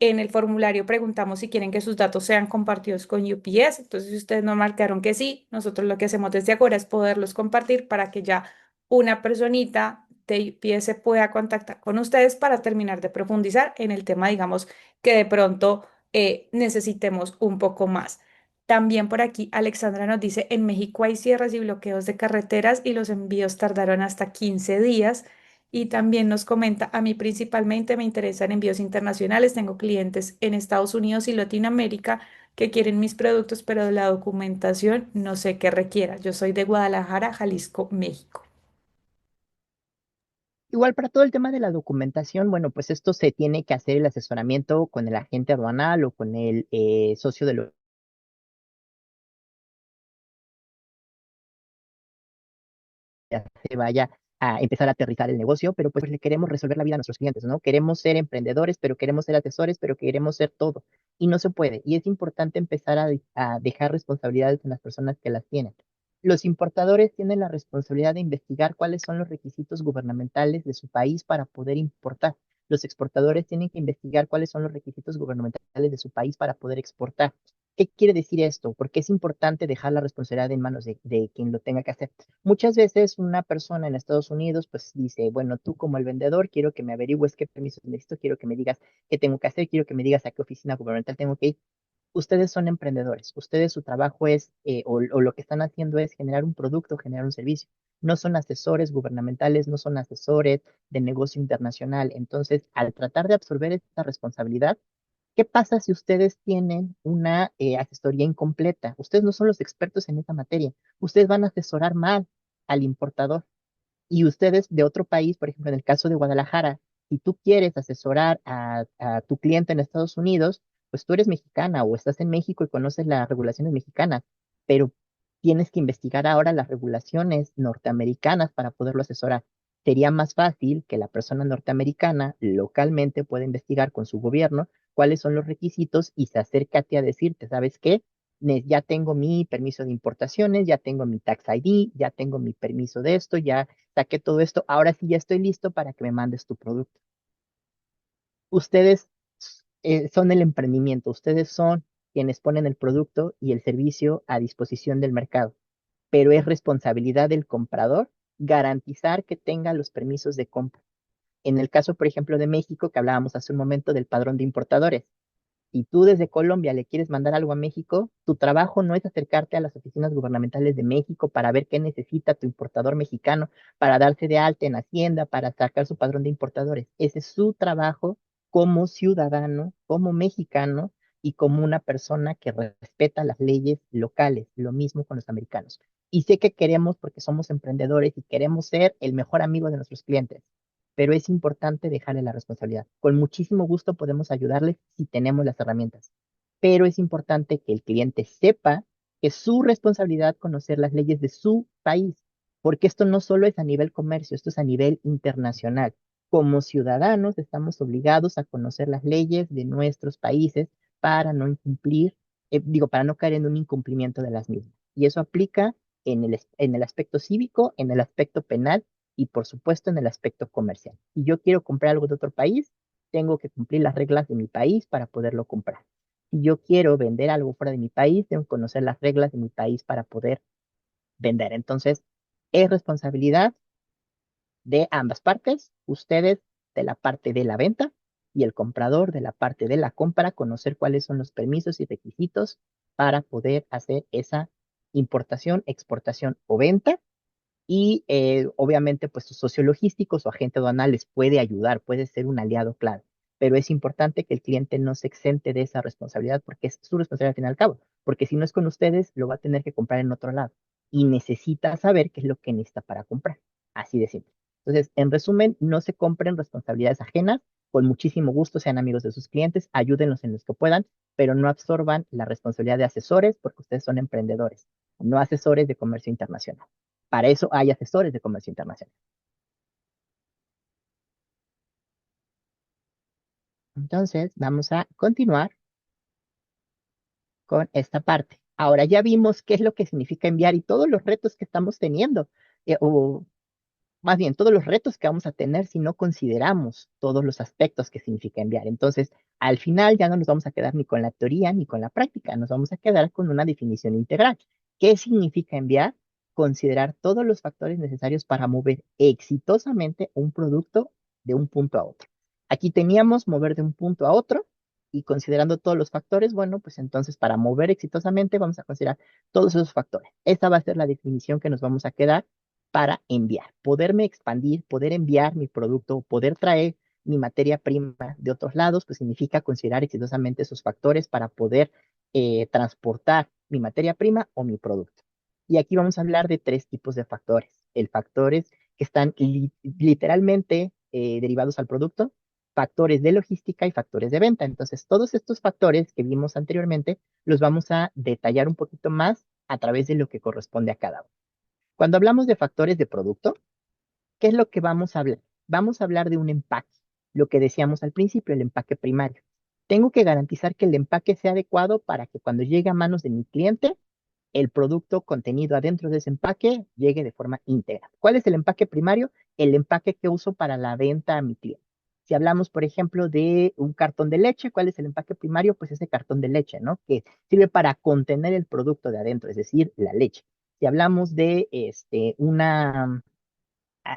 en el formulario preguntamos si quieren que sus datos sean compartidos con UPS, entonces si ustedes nos marcaron que sí, nosotros lo que hacemos desde ahora es poderlos compartir para que ya una personita de UPS pueda contactar con ustedes para terminar de profundizar en el tema, digamos, que de pronto necesitemos un poco más. También por aquí Alexandra nos dice, en México hay cierres y bloqueos de carreteras y los envíos tardaron hasta 15 días. Y también nos comenta, a mí principalmente me interesan envíos internacionales, tengo clientes en Estados Unidos y Latinoamérica que quieren mis productos, pero de la documentación no sé qué requiera. Yo soy de Guadalajara, Jalisco, México. Igual para todo el tema de la documentación, bueno, pues esto se tiene que hacer el asesoramiento con el agente aduanal o con el socio de lo que se vaya a empezar a aterrizar el negocio, pero pues le queremos resolver la vida a nuestros clientes, ¿no? Queremos ser emprendedores, pero queremos ser asesores, pero queremos ser todo. Y no se puede. Y es importante empezar a dejar responsabilidades en las personas que las tienen. Los importadores tienen la responsabilidad de investigar cuáles son los requisitos gubernamentales de su país para poder importar. Los exportadores tienen que investigar cuáles son los requisitos gubernamentales de su país para poder exportar. ¿Qué quiere decir esto? Porque es importante dejar la responsabilidad en manos de quien lo tenga que hacer. Muchas veces una persona en Estados Unidos pues dice, bueno, tú como el vendedor quiero que me averigües qué permisos necesito, quiero que me digas qué tengo que hacer, quiero que me digas a qué oficina gubernamental tengo que ir. Ustedes son emprendedores, ustedes su trabajo es, o lo que están haciendo es generar un producto, generar un servicio. No son asesores gubernamentales, no son asesores de negocio internacional. Entonces, al tratar de absorber esta responsabilidad, ¿qué pasa si ustedes tienen una asesoría incompleta? Ustedes no son los expertos en esa materia. Ustedes van a asesorar mal al importador. Y ustedes de otro país, por ejemplo, en el caso de Guadalajara, si tú quieres asesorar a tu cliente en Estados Unidos, pues tú eres mexicana o estás en México y conoces las regulaciones mexicanas, pero tienes que investigar ahora las regulaciones norteamericanas para poderlo asesorar. Sería más fácil que la persona norteamericana localmente pueda investigar con su gobierno cuáles son los requisitos y se acerque a ti a decirte, ¿sabes qué? Ya tengo mi permiso de importaciones, ya tengo mi tax ID, ya tengo mi permiso de esto, ya saqué todo esto, ahora sí ya estoy listo para que me mandes tu producto. Ustedes son el emprendimiento, ustedes son quienes ponen el producto y el servicio a disposición del mercado, pero es responsabilidad del comprador garantizar que tenga los permisos de compra. En el caso, por ejemplo, de México, que hablábamos hace un momento del padrón de importadores, si tú desde Colombia le quieres mandar algo a México, tu trabajo no es acercarte a las oficinas gubernamentales de México para ver qué necesita tu importador mexicano para darse de alta en Hacienda, para sacar su padrón de importadores. Ese es su trabajo como ciudadano, como mexicano y como una persona que respeta las leyes locales. Lo mismo con los americanos. Y sé que queremos, porque somos emprendedores y queremos ser el mejor amigo de nuestros clientes, pero es importante dejarle la responsabilidad. Con muchísimo gusto podemos ayudarles si tenemos las herramientas, pero es importante que el cliente sepa que es su responsabilidad conocer las leyes de su país, porque esto no solo es a nivel comercio, esto es a nivel internacional. Como ciudadanos estamos obligados a conocer las leyes de nuestros países para no incumplir, para no caer en un incumplimiento de las mismas. Y eso aplica en el aspecto cívico, en el aspecto penal y por supuesto en el aspecto comercial. Si yo quiero comprar algo de otro país, tengo que cumplir las reglas de mi país para poderlo comprar. Si yo quiero vender algo fuera de mi país, tengo que conocer las reglas de mi país para poder vender. Entonces, es responsabilidad de ambas partes, ustedes de la parte de la venta y el comprador de la parte de la compra, conocer cuáles son los permisos y requisitos para poder hacer esa importación, exportación o venta y obviamente, pues su socio logístico, su agente aduanal les puede ayudar, puede ser un aliado clave. Pero es importante que el cliente no se exente de esa responsabilidad porque es su responsabilidad al fin y al cabo. Porque si no es con ustedes, lo va a tener que comprar en otro lado. Y necesita saber qué es lo que necesita para comprar. Así de simple. Entonces, en resumen, no se compren responsabilidades ajenas. Con muchísimo gusto, sean amigos de sus clientes, ayúdenlos en los que puedan, pero no absorban la responsabilidad de asesores porque ustedes son emprendedores, no asesores de comercio internacional. Para eso hay asesores de comercio internacional. Entonces, vamos a continuar con esta parte. Ahora ya vimos qué es lo que significa enviar y todos los retos que estamos teniendo, o más bien todos los retos que vamos a tener si no consideramos todos los aspectos que significa enviar. Entonces, al final ya no nos vamos a quedar ni con la teoría ni con la práctica, nos vamos a quedar con una definición integral. ¿Qué significa enviar? Considerar todos los factores necesarios para mover exitosamente un producto de un punto a otro. Aquí teníamos mover de un punto a otro y considerando todos los factores, bueno, pues entonces para mover exitosamente vamos a considerar todos esos factores. Esta va a ser la definición que nos vamos a quedar para enviar, poderme expandir, poder enviar mi producto, poder traer mi materia prima de otros lados, pues significa considerar exitosamente esos factores para poder transportar mi materia prima o mi producto. Y aquí vamos a hablar de tres tipos de factores. El factores que están literalmente derivados al producto, factores de logística y factores de venta. Entonces, todos estos factores que vimos anteriormente los vamos a detallar un poquito más a través de lo que corresponde a cada uno. Cuando hablamos de factores de producto, ¿qué es lo que vamos a hablar? Vamos a hablar de un empaque, lo que decíamos al principio, el empaque primario. Tengo que garantizar que el empaque sea adecuado para que cuando llegue a manos de mi cliente, el producto contenido adentro de ese empaque llegue de forma íntegra. ¿Cuál es el empaque primario? El empaque que uso para la venta a mi cliente. Si hablamos, por ejemplo, de un cartón de leche, ¿cuál es el empaque primario? Pues ese cartón de leche, ¿no? Que sirve para contener el producto de adentro, es decir, la leche. Si hablamos de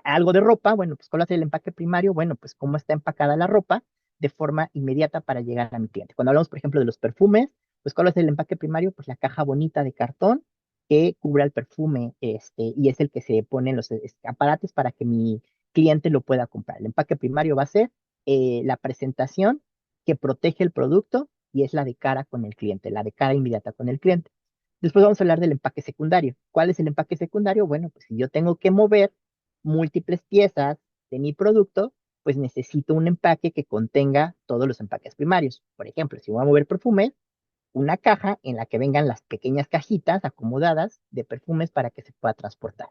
algo de ropa, bueno, pues ¿cuál es el empaque primario? Bueno, pues cómo está empacada la ropa de forma inmediata para llegar a mi cliente. Cuando hablamos, por ejemplo, de los perfumes, pues ¿cuál es el empaque primario? Pues la caja bonita de cartón que cubra el perfume, y es el que se pone en los escaparates para que mi cliente lo pueda comprar. El empaque primario va a ser la presentación que protege el producto y es la de cara con el cliente, la de cara inmediata con el cliente. Después vamos a hablar del empaque secundario. ¿Cuál es el empaque secundario? Bueno, pues si yo tengo que mover múltiples piezas de mi producto, pues necesito un empaque que contenga todos los empaques primarios. Por ejemplo, si voy a mover perfumes, una caja en la que vengan las pequeñas cajitas acomodadas de perfumes para que se pueda transportar.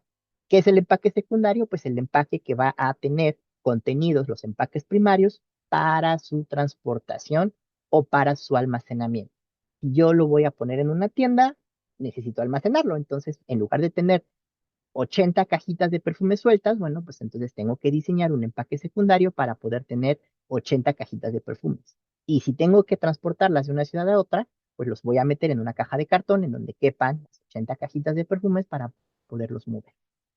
¿Qué es el empaque secundario? Pues el empaque que va a tener contenidos los empaques primarios para su transportación o para su almacenamiento. Si yo lo voy a poner en una tienda, necesito almacenarlo. Entonces, en lugar de tener 80 cajitas de perfumes sueltas, bueno, pues entonces tengo que diseñar un empaque secundario para poder tener 80 cajitas de perfumes. Y si tengo que transportarlas de una ciudad a otra, pues los voy a meter en una caja de cartón en donde quepan las 80 cajitas de perfumes para poderlos mover.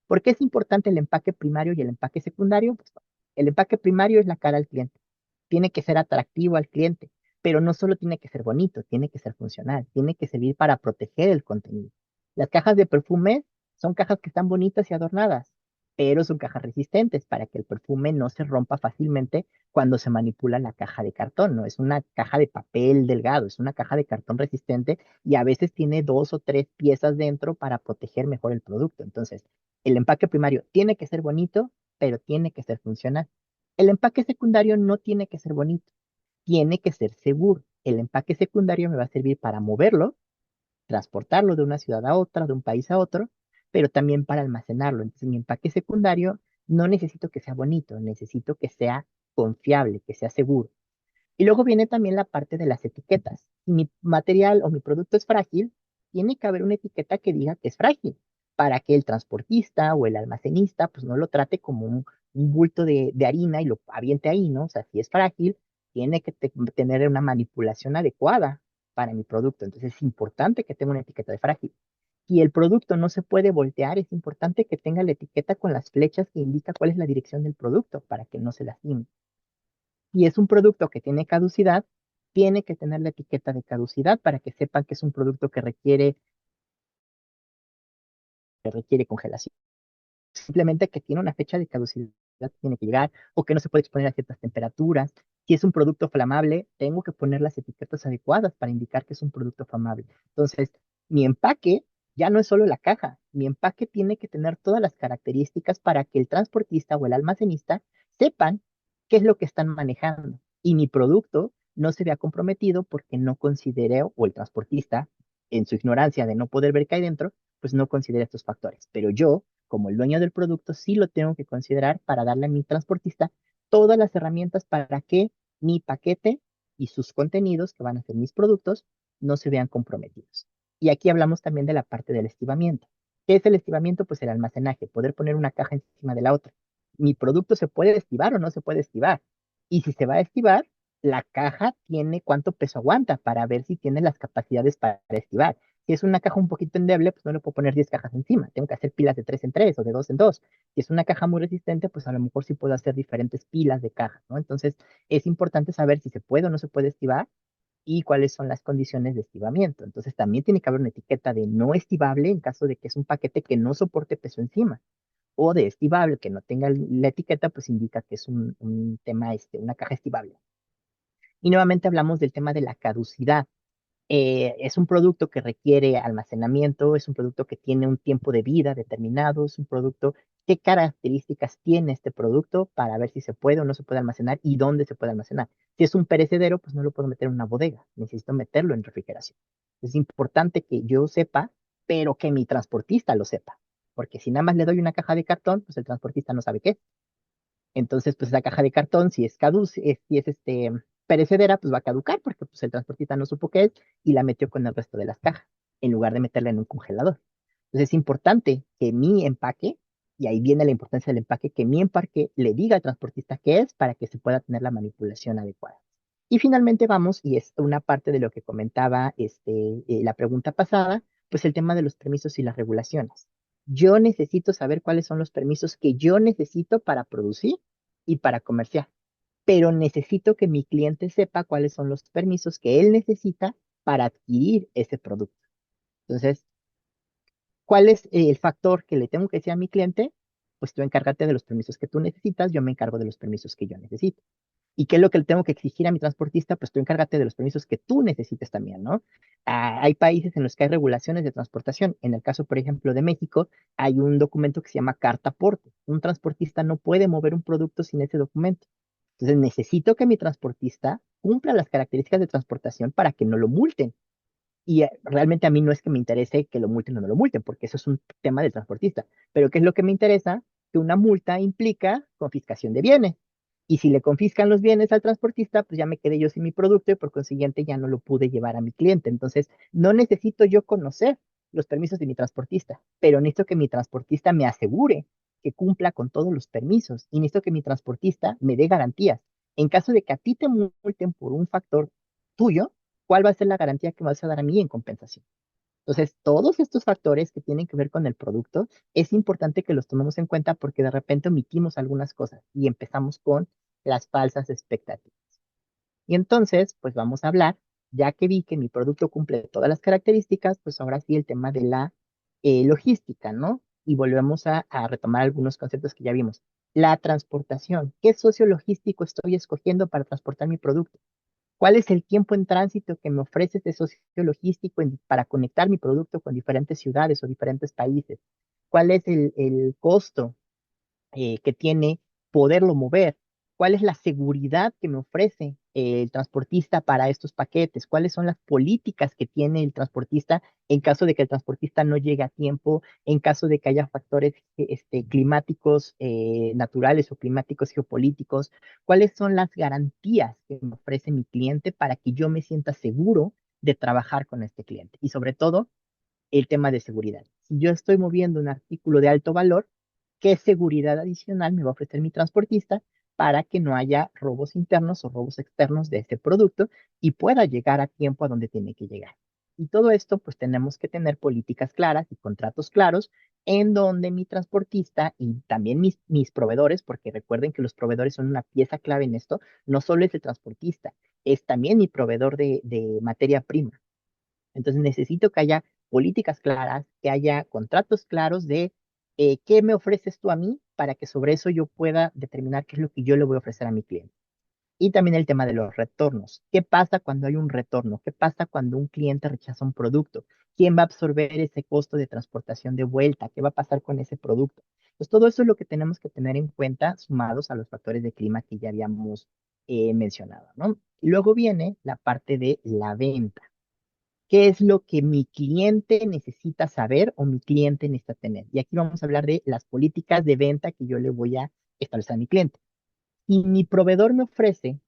¿Por qué es importante el empaque primario y el empaque secundario? Pues el empaque primario es la cara al cliente. Tiene que ser atractivo al cliente, pero no solo tiene que ser bonito, tiene que ser funcional, tiene que servir para proteger el contenido. Las cajas de perfume son cajas que están bonitas y adornadas, pero son cajas resistentes para que el perfume no se rompa fácilmente cuando se manipula la caja de cartón, ¿no? Es una caja de papel delgado, es una caja de cartón resistente y a veces tiene 2 o 3 piezas dentro para proteger mejor el producto. Entonces, el empaque primario tiene que ser bonito, pero tiene que ser funcional. El empaque secundario no tiene que ser bonito, tiene que ser seguro. El empaque secundario me va a servir para moverlo, transportarlo de una ciudad a otra, de un país a otro, pero también para almacenarlo. Entonces, mi empaque secundario no necesito que sea bonito, necesito que sea confiable, que sea seguro. Y luego viene también la parte de las etiquetas. Si mi material o mi producto es frágil, tiene que haber una etiqueta que diga que es frágil, para que el transportista o el almacenista pues no lo trate como un bulto de harina y lo aviente ahí, ¿no? O sea, si es frágil, tiene que tener una manipulación adecuada para mi producto. Entonces es importante que tenga una etiqueta de frágil. Si el producto no se puede voltear, es importante que tenga la etiqueta con las flechas que indica cuál es la dirección del producto para que no se lastime. Si es un producto que tiene caducidad, tiene que tener la etiqueta de caducidad para que sepan que es un producto que requiere congelación. Simplemente que tiene una fecha de caducidad que tiene que llegar o que no se puede exponer a ciertas temperaturas. Si es un producto flamable, tengo que poner las etiquetas adecuadas para indicar que es un producto flamable. Entonces, mi empaque ya no es solo la caja, mi empaque tiene que tener todas las características para que el transportista o el almacenista sepan qué es lo que están manejando y mi producto no se vea comprometido porque no considere, o el transportista, en su ignorancia de no poder ver qué hay dentro, pues no considera estos factores. Pero yo, como el dueño del producto, sí lo tengo que considerar para darle a mi transportista todas las herramientas para que mi paquete y sus contenidos, que van a ser mis productos, no se vean comprometidos. Y aquí hablamos también de la parte del estibamiento. ¿Qué es el estibamiento? Pues el almacenaje, poder poner una caja encima de la otra. Mi producto se puede estibar o no se puede estibar. Y si se va a estibar, la caja tiene cuánto peso aguanta para ver si tiene las capacidades para estibar. Si es una caja un poquito endeble, pues no le puedo poner 10 cajas encima. Tengo que hacer pilas de 3 en 3 o de 2 en 2. Si es una caja muy resistente, pues a lo mejor sí puedo hacer diferentes pilas de caja, ¿no? Entonces, es importante saber si se puede o no se puede estivar y cuáles son las condiciones de estibamiento. Entonces, también tiene que haber una etiqueta de no estibable en caso de que es un paquete que no soporte peso encima. O de estibable, que no tenga la etiqueta, pues indica que es un tema, una caja estibable. Y nuevamente hablamos del tema de la caducidad. Es un producto que requiere almacenamiento, es un producto que tiene un tiempo de vida determinado, es un producto qué características tiene este producto para ver si se puede o no se puede almacenar y dónde se puede almacenar. Si es un perecedero, pues no lo puedo meter en una bodega, necesito meterlo en refrigeración. Es importante que yo sepa, pero que mi transportista lo sepa, porque si nada más le doy una caja de cartón, pues el transportista no sabe qué es. Entonces, pues la caja de cartón, si es perecedera, pues va a caducar porque pues el transportista no supo qué es y la metió con el resto de las cajas, en lugar de meterla en un congelador. Entonces es importante que mi empaque, y ahí viene la importancia del empaque, que mi empaque le diga al transportista qué es para que se pueda tener la manipulación adecuada. Y finalmente vamos, y es una parte de lo que comentaba la pregunta pasada, pues el tema de los permisos y las regulaciones. Yo necesito saber cuáles son los permisos que yo necesito para producir y para comerciar, pero necesito que mi cliente sepa cuáles son los permisos que él necesita para adquirir ese producto. Entonces, ¿cuál es el factor que le tengo que decir a mi cliente? Pues tú encárgate de los permisos que tú necesitas, yo me encargo de los permisos que yo necesito. ¿Y qué es lo que le tengo que exigir a mi transportista? Pues tú encárgate de los permisos que tú necesites también, ¿no? Hay países en los que hay regulaciones de transportación. En el caso, por ejemplo, de México, hay un documento que se llama carta aporte. Un transportista no puede mover un producto sin ese documento. Entonces necesito que mi transportista cumpla las características de transportación para que no lo multen. Y realmente a mí no es que me interese que lo multen o no lo multen, porque eso es un tema del transportista. Pero ¿qué es lo que me interesa? Que una multa implica confiscación de bienes. Y si le confiscan los bienes al transportista, pues ya me quedé yo sin mi producto y por consiguiente ya no lo pude llevar a mi cliente. Entonces, no necesito yo conocer los permisos de mi transportista, pero necesito que mi transportista me asegure que cumpla con todos los permisos y necesito que mi transportista me dé garantías. En caso de que a ti te multen por un factor tuyo, ¿cuál va a ser la garantía que me vas a dar a mí en compensación? Entonces, todos estos factores que tienen que ver con el producto, es importante que los tomemos en cuenta porque de repente omitimos algunas cosas y empezamos con las falsas expectativas. Y entonces, pues vamos a hablar, ya que vi que mi producto cumple todas las características, pues ahora sí el tema de la logística, ¿no? Y volvemos a retomar algunos conceptos que ya vimos. La transportación. ¿Qué socio logístico estoy escogiendo para transportar mi producto? ¿Cuál es el tiempo en tránsito que me ofrece este socio logístico para conectar mi producto con diferentes ciudades o diferentes países? ¿Cuál es el costo que tiene poderlo mover? ¿Cuál es la seguridad que me ofrece el transportista para estos paquetes? ¿Cuáles son las políticas que tiene el transportista en caso de que el transportista no llegue a tiempo, en caso de que haya factores climáticos naturales o climáticos geopolíticos? ¿Cuáles son las garantías que me ofrece mi cliente para que yo me sienta seguro de trabajar con este cliente? Y sobre todo, el tema de seguridad. Si yo estoy moviendo un artículo de alto valor, ¿qué seguridad adicional me va a ofrecer mi transportista para que no haya robos internos o robos externos de ese producto y pueda llegar a tiempo a donde tiene que llegar? Y todo esto, pues tenemos que tener políticas claras y contratos claros en donde mi transportista y también mis proveedores, porque recuerden que los proveedores son una pieza clave en esto, no solo es el transportista, es también mi proveedor de materia prima. Entonces necesito que haya políticas claras, que haya contratos claros de qué me ofreces tú a mí para que sobre eso yo pueda determinar qué es lo que yo le voy a ofrecer a mi cliente. Y también el tema de los retornos. ¿Qué pasa cuando hay un retorno? ¿Qué pasa cuando un cliente rechaza un producto? ¿Quién va a absorber ese costo de transportación de vuelta? ¿Qué va a pasar con ese producto? Pues todo eso es lo que tenemos que tener en cuenta sumados a los factores de clima que ya habíamos mencionado, ¿no? Y luego viene la parte de la venta. ¿Qué es lo que mi cliente necesita saber o mi cliente necesita tener? Y aquí vamos a hablar de las políticas de venta que yo le voy a establecer a mi cliente. Si mi proveedor me ofrece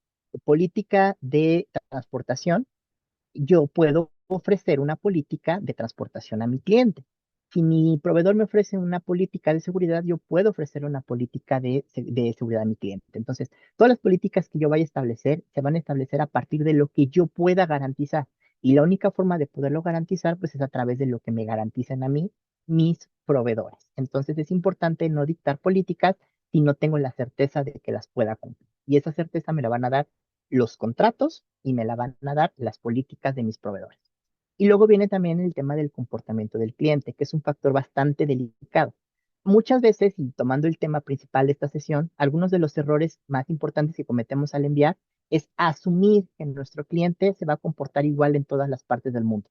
política de transportación, yo puedo ofrecer una política de transportación a mi cliente. Si mi proveedor me ofrece una política de seguridad, yo puedo ofrecer una política de seguridad a mi cliente. Entonces, todas las políticas que yo vaya a establecer se van a establecer a partir de lo que yo pueda garantizar. Y la única forma de poderlo garantizar, pues es a través de lo que me garanticen a mí mis proveedores. Entonces, es importante no dictar políticas si no tengo la certeza de que las pueda cumplir. Y esa certeza me la van a dar los contratos y me la van a dar las políticas de mis proveedores. Y luego viene también el tema del comportamiento del cliente, que es un factor bastante delicado. Muchas veces, y tomando el tema principal de esta sesión, algunos de los errores más importantes que cometemos al enviar es asumir que nuestro cliente se va a comportar igual en todas las partes del mundo,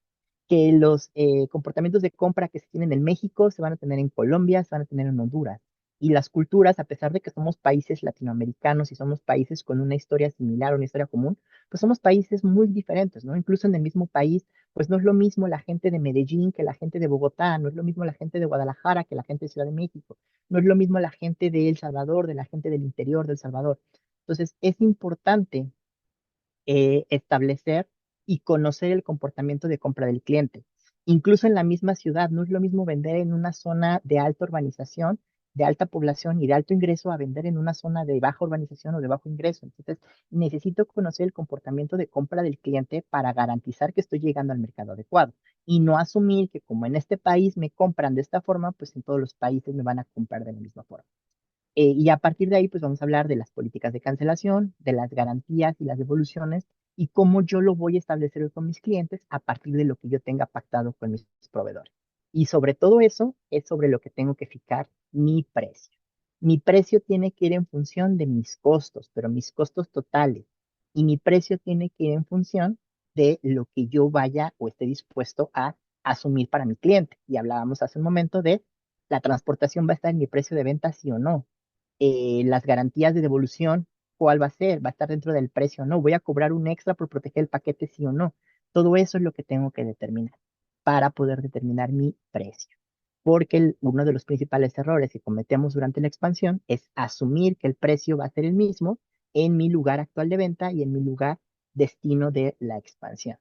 que los comportamientos de compra que se tienen en México se van a tener en Colombia, se van a tener en Honduras. Y las culturas, a pesar de que somos países latinoamericanos y somos países con una historia similar, una historia común, pues somos países muy diferentes, ¿no? Incluso en el mismo país, pues no es lo mismo la gente de Medellín que la gente de Bogotá, no es lo mismo la gente de Guadalajara que la gente de Ciudad de México, no es lo mismo la gente de El Salvador, de la gente del interior de El Salvador. Entonces, es importante establecer y conocer el comportamiento de compra del cliente. Incluso en la misma ciudad, no es lo mismo vender en una zona de alta urbanización, de alta población y de alto ingreso a vender en una zona de baja urbanización o de bajo ingreso. Entonces, necesito conocer el comportamiento de compra del cliente para garantizar que estoy llegando al mercado adecuado y no asumir que como en este país me compran de esta forma, pues en todos los países me van a comprar de la misma forma. Y a partir de ahí, pues vamos a hablar de las políticas de cancelación, de las garantías y las devoluciones y cómo yo lo voy a establecer con mis clientes a partir de lo que yo tenga pactado con mis proveedores. Y sobre todo eso es sobre lo que tengo que fijar mi precio. Mi precio tiene que ir en función de mis costos, pero mis costos totales. Y mi precio tiene que ir en función de lo que yo vaya o esté dispuesto a asumir para mi cliente. Y hablábamos hace un momento de la transportación va a estar en mi precio de venta, sí o no. Las garantías de devolución, ¿cuál va a ser? ¿Va a estar dentro del precio o no? ¿Voy a cobrar un extra por proteger el paquete, sí o no? Todo eso es lo que tengo que determinar para poder determinar mi precio. Porque uno de los principales errores que cometemos durante la expansión es asumir que el precio va a ser el mismo en mi lugar actual de venta y en mi lugar destino de la expansión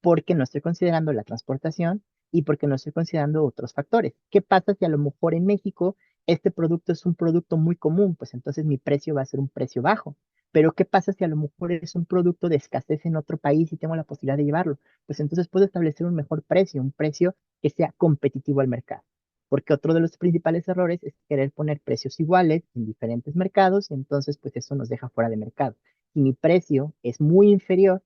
porque no estoy considerando la transportación y porque no estoy considerando otros factores. ¿Qué pasa si a lo mejor en México este producto es un producto muy común? Pues entonces mi precio va a ser un precio bajo. Pero ¿qué pasa si a lo mejor es un producto de escasez en otro país y tengo la posibilidad de llevarlo? Pues entonces puedo establecer un mejor precio, un precio que sea competitivo al mercado. Porque otro de los principales errores es querer poner precios iguales en diferentes mercados y entonces pues eso nos deja fuera de mercado. Si mi precio es muy inferior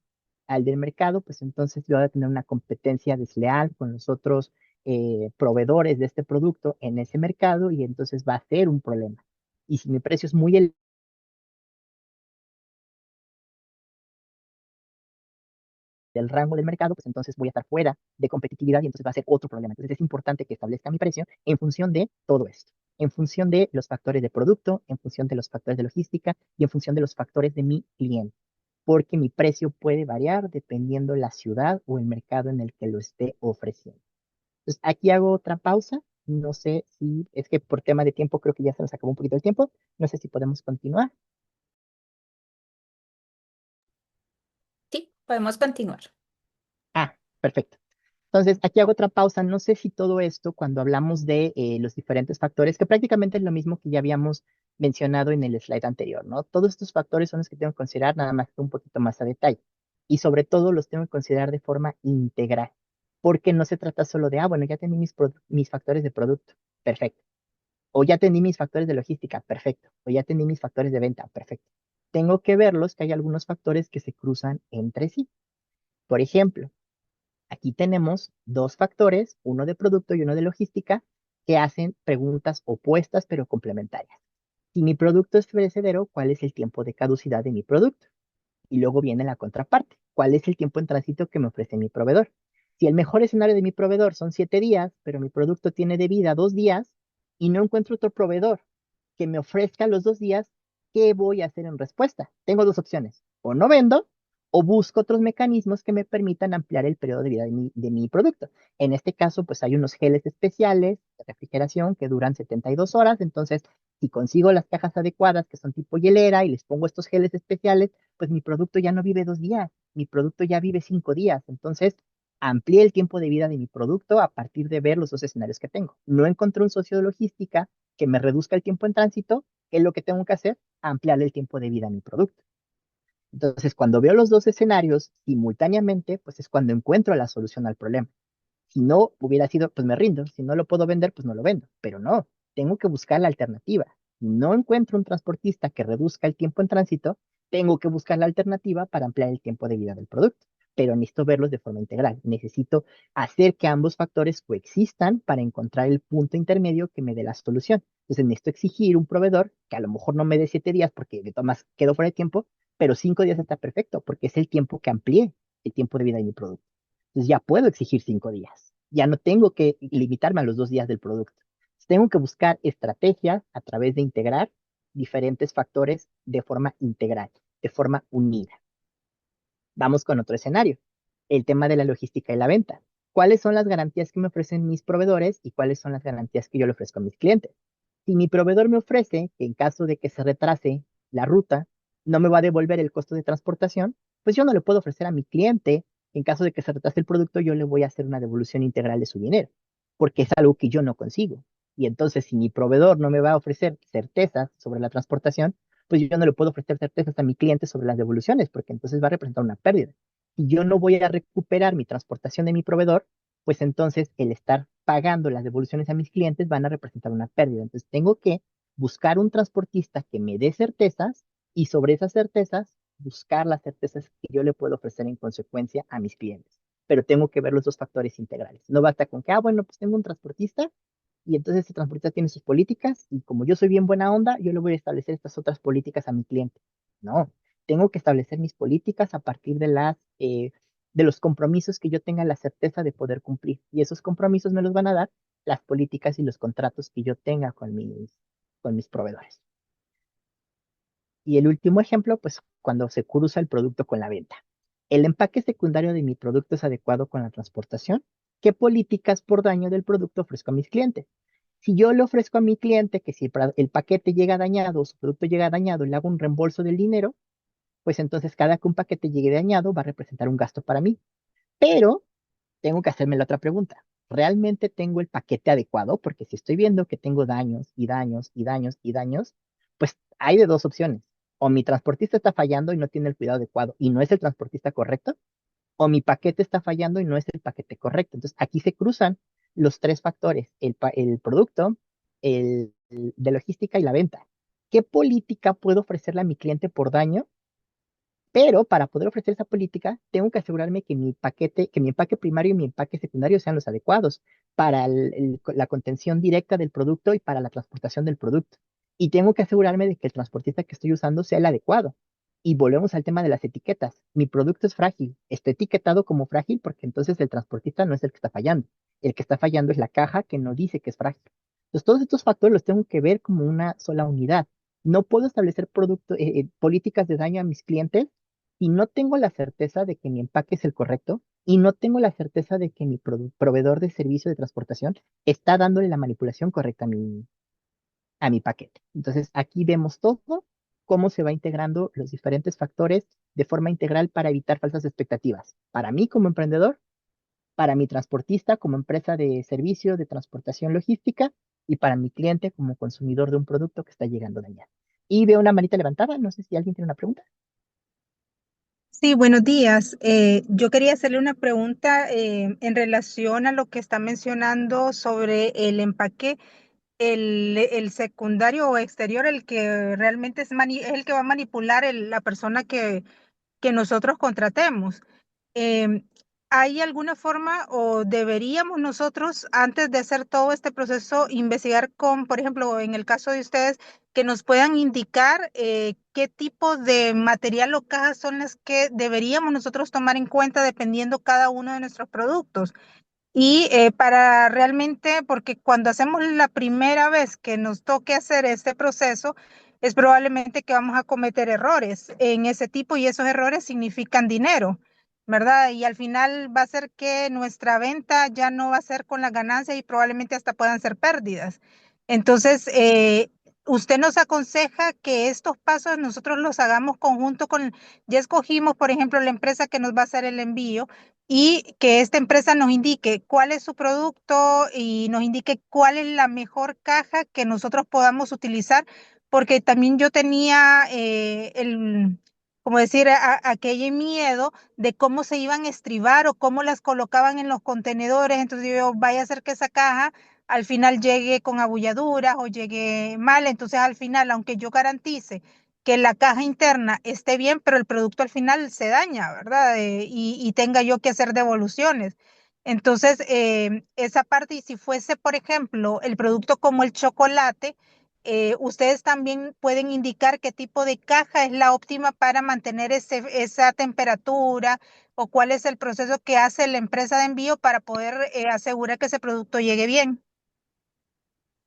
al del mercado, pues entonces yo voy a tener una competencia desleal con los otros proveedores de este producto en ese mercado y entonces va a ser un problema. Y si mi precio es muy elevado, del rango del mercado, pues entonces voy a estar fuera de competitividad y entonces va a ser otro problema. Entonces es importante que establezca mi precio en función de todo esto, en función de los factores de producto, en función de los factores de logística y en función de los factores de mi cliente, porque mi precio puede variar dependiendo la ciudad o el mercado en el que lo esté ofreciendo. Entonces aquí hago otra pausa. No sé si es que por tema de tiempo creo que ya se nos acabó un poquito el tiempo. No sé si podemos continuar. Sí, podemos continuar. Ah, perfecto. Entonces, aquí hago otra pausa. No sé si todo esto, cuando hablamos de los diferentes factores, que prácticamente es lo mismo que ya habíamos mencionado en el slide anterior, ¿no? Todos estos factores son los que tengo que considerar, nada más que un poquito más a detalle. Y sobre todo los tengo que considerar de forma integral, porque no se trata solo de, bueno, ya tenía mis factores de producto, perfecto. O ya tenía mis factores de logística, perfecto. O ya tenía mis factores de venta, perfecto. Tengo que verlos, que hay algunos factores que se cruzan entre sí. Por ejemplo, aquí tenemos dos factores, uno de producto y uno de logística, que hacen preguntas opuestas pero complementarias. Si mi producto es perecedero, ¿cuál es el tiempo de caducidad de mi producto? Y luego viene la contraparte. ¿Cuál es el tiempo en tránsito que me ofrece mi proveedor? Si el mejor escenario de mi proveedor son 7 días, pero mi producto tiene de vida 2 días y no encuentro otro proveedor que me ofrezca los 2 días, ¿qué voy a hacer en respuesta? Tengo dos opciones. O no vendo o busco otros mecanismos que me permitan ampliar el periodo de vida de mi producto. En este caso, pues hay unos geles especiales de refrigeración que duran 72 horas. Entonces, si consigo las cajas adecuadas que son tipo hielera y les pongo estos geles especiales, pues mi producto ya no vive 2 días, mi producto ya vive 5 días. Entonces, amplié el tiempo de vida de mi producto a partir de ver los dos escenarios que tengo. No encontré un socio de logística que me reduzca el tiempo en tránsito. ¿Qué es lo que tengo que hacer? Ampliar el tiempo de vida a mi producto. Entonces, cuando veo los dos escenarios simultáneamente, pues es cuando encuentro la solución al problema. Si no hubiera sido, pues me rindo. Si no lo puedo vender, pues no lo vendo. Pero no, tengo que buscar la alternativa. Si no encuentro un transportista que reduzca el tiempo en tránsito, tengo que buscar la alternativa para ampliar el tiempo de vida del producto. Pero necesito verlos de forma integral. Necesito hacer que ambos factores coexistan para encontrar el punto intermedio que me dé la solución. Entonces necesito exigir un proveedor que a lo mejor no me dé 7 días porque de todas maneras quedo fuera de tiempo, pero 5 días está perfecto porque es el tiempo que amplié el tiempo de vida de mi producto. Entonces ya puedo exigir 5 días. Ya no tengo que limitarme a los 2 días del producto. Tengo que buscar estrategias a través de integrar diferentes factores de forma integral, de forma unida. Vamos con otro escenario, el tema de la logística y la venta. ¿Cuáles son las garantías que me ofrecen mis proveedores y cuáles son las garantías que yo le ofrezco a mis clientes? Si mi proveedor me ofrece que en caso de que se retrase la ruta, no me va a devolver el costo de transportación, pues yo no le puedo ofrecer a mi cliente, en caso de que se retrase el producto, yo le voy a hacer una devolución integral de su dinero, porque es algo que yo no consigo. Y entonces, si mi proveedor no me va a ofrecer certezas sobre la transportación, pues yo no le puedo ofrecer certezas a mi cliente sobre las devoluciones, porque entonces va a representar una pérdida. Si yo no voy a recuperar mi transportación de mi proveedor, pues entonces el estar pagando las devoluciones a mis clientes van a representar una pérdida. Entonces tengo que buscar un transportista que me dé certezas y sobre esas certezas buscar las certezas que yo le puedo ofrecer en consecuencia a mis clientes. Pero tengo que ver los dos factores integrales. No basta con que, bueno, pues tengo un transportista y entonces ese transportista tiene sus políticas y como yo soy bien buena onda, yo le voy a establecer estas otras políticas a mi cliente. No, tengo que establecer mis políticas a partir de los compromisos que yo tenga la certeza de poder cumplir. Y esos compromisos me los van a dar las políticas y los contratos que yo tenga con mis proveedores. Y el último ejemplo, pues cuando se cruza el producto con la venta. ¿El empaque secundario de mi producto es adecuado con la transportación? ¿Qué políticas por daño del producto ofrezco a mis clientes? Si yo le ofrezco a mi cliente que si el paquete llega dañado o su producto llega dañado y le hago un reembolso del dinero, pues entonces cada que un paquete llegue dañado va a representar un gasto para mí. Pero tengo que hacerme la otra pregunta. ¿Realmente tengo el paquete adecuado? Porque si estoy viendo que tengo daños y daños y daños y daños, pues hay de dos opciones. O mi transportista está fallando y no tiene el cuidado adecuado y no es el transportista correcto, o mi paquete está fallando y no es el paquete correcto. Entonces aquí se cruzan los tres factores, el producto, el de logística y la venta. ¿Qué política puedo ofrecerle a mi cliente por daño? Pero para poder ofrecer esa política, tengo que asegurarme que que mi empaque primario y mi empaque secundario sean los adecuados para la contención directa del producto y para la transportación del producto. Y tengo que asegurarme de que el transportista que estoy usando sea el adecuado. Y volvemos al tema de las etiquetas. Mi producto es frágil, está etiquetado como frágil porque entonces el transportista no es el que está fallando. El que está fallando es la caja que no dice que es frágil. Entonces, todos estos factores los tengo que ver como una sola unidad. No puedo establecer políticas de daño a mis clientes y no tengo la certeza de que mi empaque es el correcto y no tengo la certeza de que mi proveedor de servicio de transportación está dándole la manipulación correcta a mi paquete. Entonces, aquí vemos todo, cómo se va integrando los diferentes factores de forma integral para evitar falsas expectativas. Para mí como emprendedor, para mi transportista como empresa de servicio de transportación logística y para mi cliente como consumidor de un producto que está llegando dañado. Y veo una manita levantada, no sé si alguien tiene una pregunta. Sí, buenos días. Yo quería hacerle una pregunta en relación a lo que está mencionando sobre el empaque, el secundario o exterior, el que realmente es el que va a manipular la persona que nosotros contratemos. Em, ¿Hay alguna forma o deberíamos nosotros, antes de hacer todo este proceso, investigar con, por ejemplo, en el caso de ustedes, que nos puedan indicar qué tipo de material o cajas son las que deberíamos nosotros tomar en cuenta dependiendo cada uno de nuestros productos? Y para realmente, porque cuando hacemos la primera vez que nos toque hacer este proceso, es probablemente que vamos a cometer errores en ese tipo y esos errores significan dinero, ¿verdad? Y al final va a ser que nuestra venta ya no va a ser con la ganancia y probablemente hasta puedan ser pérdidas. Entonces, usted nos aconseja que estos pasos nosotros los hagamos conjunto con, ya escogimos, por ejemplo, la empresa que nos va a hacer el envío y que esta empresa nos indique cuál es su producto y nos indique cuál es la mejor caja que nosotros podamos utilizar, porque también yo tenía como decir, aquel miedo de cómo se iban a estribar o cómo las colocaban en los contenedores. Entonces yo vaya a hacer que esa caja al final llegue con abulladuras o llegue mal. Entonces al final, aunque yo garantice que la caja interna esté bien, pero el producto al final se daña, ¿verdad? Y tenga yo que hacer devoluciones. Entonces, esa parte, y si fuese, por ejemplo, el producto como el chocolate, ustedes también pueden indicar qué tipo de caja es la óptima para mantener esa temperatura o cuál es el proceso que hace la empresa de envío para poder asegurar que ese producto llegue bien.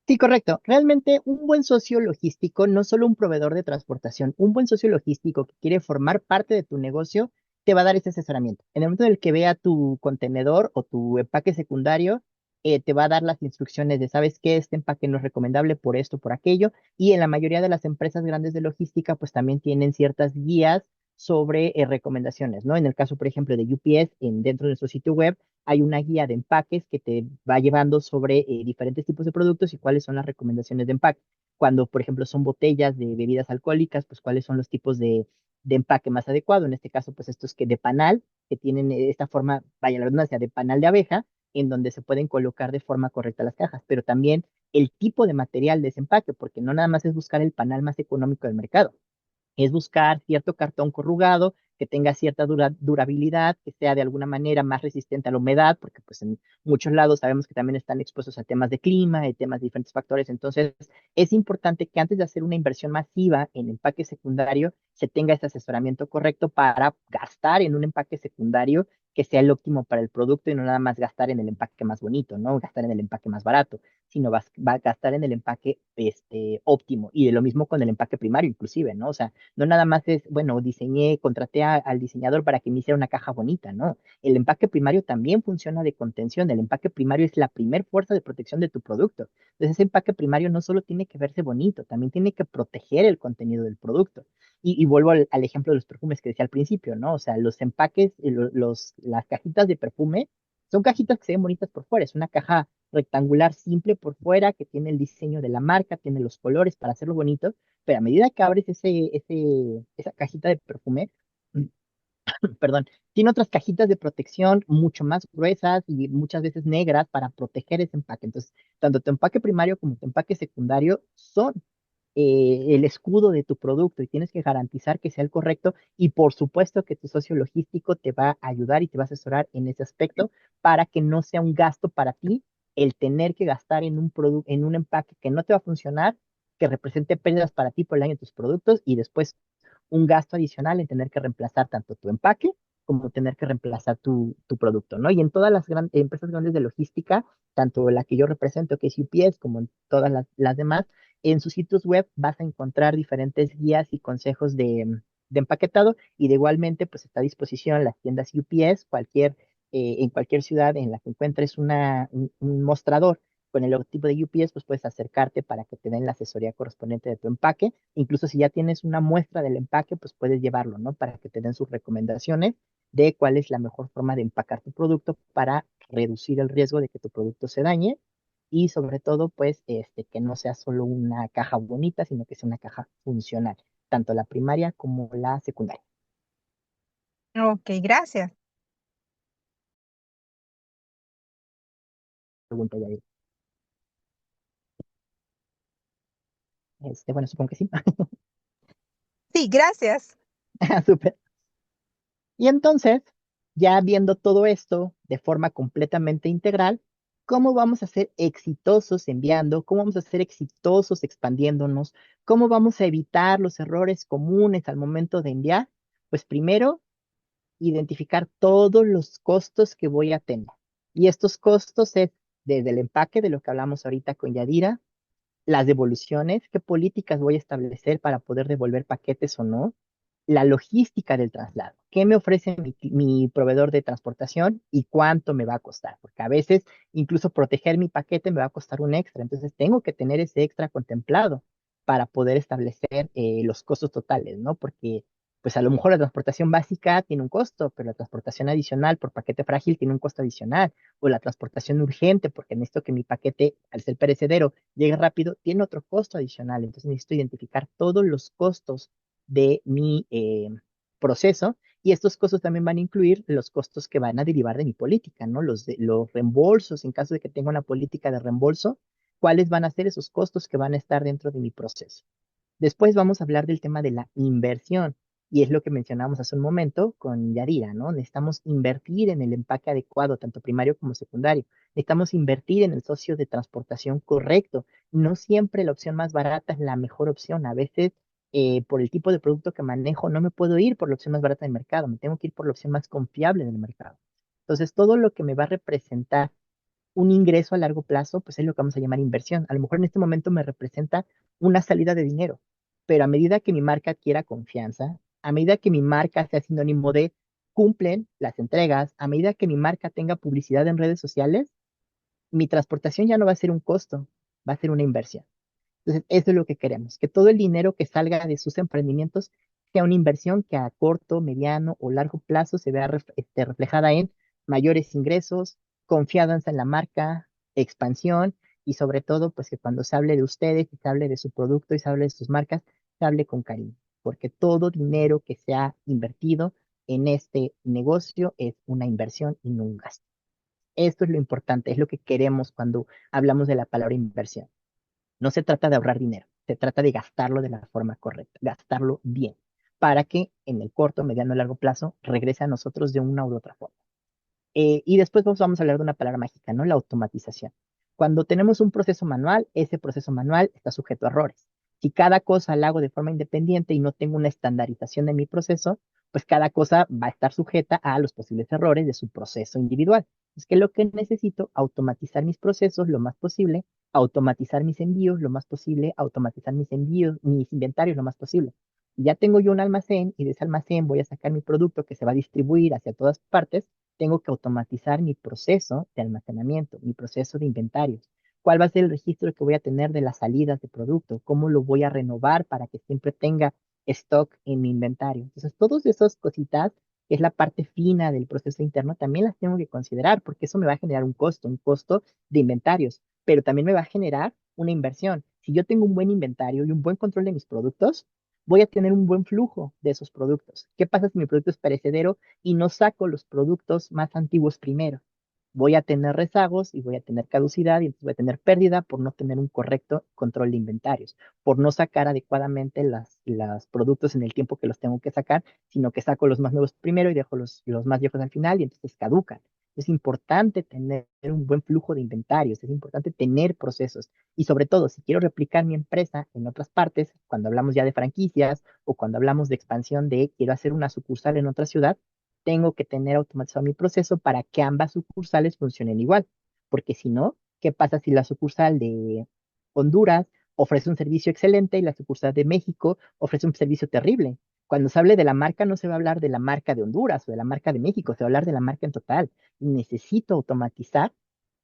Sí, correcto. Realmente un buen socio logístico, no solo un proveedor de transportación, un buen socio logístico que quiere formar parte de tu negocio, te va a dar ese asesoramiento. En el momento en el que vea tu contenedor o tu empaque secundario, te va a dar las instrucciones de, ¿sabes qué? Este empaque no es recomendable por esto, por aquello. Y en la mayoría de las empresas grandes de logística, pues también tienen ciertas guías sobre recomendaciones, ¿no? En el caso, por ejemplo, de UPS, dentro de su sitio web, hay una guía de empaques que te va llevando sobre diferentes tipos de productos y cuáles son las recomendaciones de empaque. Cuando, por ejemplo, son botellas de bebidas alcohólicas, pues cuáles son los tipos de empaque más adecuado. En este caso, pues estos que de panal, que tienen esta forma, vaya la redundancia, de panal de abeja, en donde se pueden colocar de forma correcta las cajas, pero también el tipo de material de ese empaque, porque no nada más es buscar el panal más económico del mercado, es buscar cierto cartón corrugado que tenga cierta durabilidad, que sea de alguna manera más resistente a la humedad, porque pues en muchos lados sabemos que también están expuestos a temas de clima y temas de diferentes factores. Entonces, es importante que antes de hacer una inversión masiva en empaque secundario, se tenga ese asesoramiento correcto para gastar en un empaque secundario que sea el óptimo para el producto y no nada más gastar en el empaque más bonito, ¿no? Gastar en el empaque más barato, sino va a gastar en el empaque óptimo. Y de lo mismo con el empaque primario, inclusive, ¿no? O sea, no nada más es, bueno, contraté al diseñador para que me hiciera una caja bonita, ¿no? El empaque primario también funciona de contención. El empaque primario es la primer fuerza de protección de tu producto. Entonces, ese empaque primario no solo tiene que verse bonito, también tiene que proteger el contenido del producto. Y vuelvo al ejemplo de los perfumes que decía al principio, ¿no? O sea, los empaques, las cajitas de perfume son cajitas que se ven bonitas por fuera. Es una caja rectangular simple por fuera que tiene el diseño de la marca, tiene los colores para hacerlo bonito, pero a medida que abres esa cajita de perfume, perdón, tiene otras cajitas de protección mucho más gruesas y muchas veces negras para proteger ese empaque. Entonces, tanto tu empaque primario como tu empaque secundario son el escudo de tu producto y tienes que garantizar que sea el correcto y por supuesto que tu socio logístico te va a ayudar y te va a asesorar en ese aspecto para que no sea un gasto para ti el tener que gastar en un producto, en un empaque que no te va a funcionar, que represente pérdidas para ti por el año de tus productos y después un gasto adicional en tener que reemplazar tanto tu empaque como tener que reemplazar tu producto, ¿no? Y en todas las empresas grandes de logística, tanto la que yo represento, que es UPS, como en todas las demás, en sus sitios web vas a encontrar diferentes guías y consejos de empaquetado y de igualmente pues está a disposición las tiendas UPS, en cualquier ciudad en la que encuentres un mostrador con el logotipo de UPS, pues puedes acercarte para que te den la asesoría correspondiente de tu empaque. Incluso si ya tienes una muestra del empaque, pues puedes llevarlo, ¿no? Para que te den sus recomendaciones de cuál es la mejor forma de empacar tu producto para reducir el riesgo de que tu producto se dañe y sobre todo, pues, que no sea solo una caja bonita, sino que sea una caja funcional, tanto la primaria como la secundaria. Ok, gracias. Pregunta ya. Bueno, supongo que sí. Sí, gracias. Súper. Y entonces, ya viendo todo esto de forma completamente integral, ¿cómo vamos a ser exitosos enviando? ¿Cómo vamos a ser exitosos expandiéndonos? ¿Cómo vamos a evitar los errores comunes al momento de enviar? Pues primero, identificar todos los costos que voy a tener. Y estos costos es desde el empaque de lo que hablamos ahorita con Yadira, las devoluciones, qué políticas voy a establecer para poder devolver paquetes o no, la logística del traslado, qué me ofrece mi proveedor de transportación y cuánto me va a costar, porque a veces incluso proteger mi paquete me va a costar un extra, entonces tengo que tener ese extra contemplado para poder establecer los costos totales, ¿no? Porque pues a lo mejor la transportación básica tiene un costo, pero la transportación adicional por paquete frágil tiene un costo adicional, o la transportación urgente, porque necesito que mi paquete, al ser perecedero, llegue rápido, tiene otro costo adicional. Entonces necesito identificar todos los costos de mi proceso y estos costos también van a incluir los costos que van a derivar de mi política, ¿no? Los reembolsos, en caso de que tenga una política de reembolso, ¿cuáles van a ser esos costos que van a estar dentro de mi proceso? Después vamos a hablar del tema de la inversión. Y es lo que mencionamos hace un momento con Yadira, ¿no? Necesitamos invertir en el empaque adecuado, tanto primario como secundario. Necesitamos invertir en el socio de transportación correcto. No siempre la opción más barata es la mejor opción. A veces, por el tipo de producto que manejo, no me puedo ir por la opción más barata del mercado. Me tengo que ir por la opción más confiable del mercado. Entonces, todo lo que me va a representar un ingreso a largo plazo, pues es lo que vamos a llamar inversión. A lo mejor en este momento me representa una salida de dinero, pero a medida que mi marca adquiera confianza, a medida que mi marca sea sinónimo de cumplen las entregas, a medida que mi marca tenga publicidad en redes sociales, mi transportación ya no va a ser un costo, va a ser una inversión. Entonces, eso es lo que queremos, que todo el dinero que salga de sus emprendimientos sea una inversión que a corto, mediano o largo plazo se vea reflejada en mayores ingresos, confianza en la marca, expansión y sobre todo, pues que cuando se hable de ustedes, y se hable de su producto y se hable de sus marcas, se hable con cariño, porque todo dinero que se ha invertido en este negocio es una inversión y no un gasto. Esto es lo importante, es lo que queremos cuando hablamos de la palabra inversión. No se trata de ahorrar dinero, se trata de gastarlo de la forma correcta, gastarlo bien, para que en el corto, mediano y largo plazo regrese a nosotros de una u otra forma. Y después vamos a hablar de una palabra mágica, ¿no? La automatización. Cuando tenemos un proceso manual, ese proceso manual está sujeto a errores. Si cada cosa la hago de forma independiente y no tengo una estandarización de mi proceso, pues cada cosa va a estar sujeta a los posibles errores de su proceso individual. Es que lo que necesito, automatizar mis procesos lo más posible, automatizar mis envíos lo más posible, automatizar mis envíos, mis inventarios lo más posible. Y ya tengo yo un almacén y de ese almacén voy a sacar mi producto que se va a distribuir hacia todas partes, tengo que automatizar mi proceso de almacenamiento, mi proceso de inventarios. ¿Cuál va a ser el registro que voy a tener de las salidas de producto? ¿Cómo lo voy a renovar para que siempre tenga stock en mi inventario? Entonces, todas esas cositas, que es la parte fina del proceso interno, también las tengo que considerar porque eso me va a generar un costo de inventarios, pero también me va a generar una inversión. Si yo tengo un buen inventario y un buen control de mis productos, voy a tener un buen flujo de esos productos. ¿Qué pasa si mi producto es perecedero y no saco los productos más antiguos primero? Voy a tener rezagos y voy a tener caducidad y entonces voy a tener pérdida por no tener un correcto control de inventarios, por no sacar adecuadamente los productos en el tiempo que los tengo que sacar, sino que saco los más nuevos primero y dejo los más viejos al final y entonces caducan. Es importante tener un buen flujo de inventarios, es importante tener procesos y sobre todo, si quiero replicar mi empresa en otras partes, cuando hablamos ya de franquicias o cuando hablamos de expansión de quiero hacer una sucursal en otra ciudad, tengo que tener automatizado mi proceso para que ambas sucursales funcionen igual. Porque si no, ¿qué pasa si la sucursal de Honduras ofrece un servicio excelente y la sucursal de México ofrece un servicio terrible? Cuando se hable de la marca, no se va a hablar de la marca de Honduras o de la marca de México, se va a hablar de la marca en total. Necesito automatizar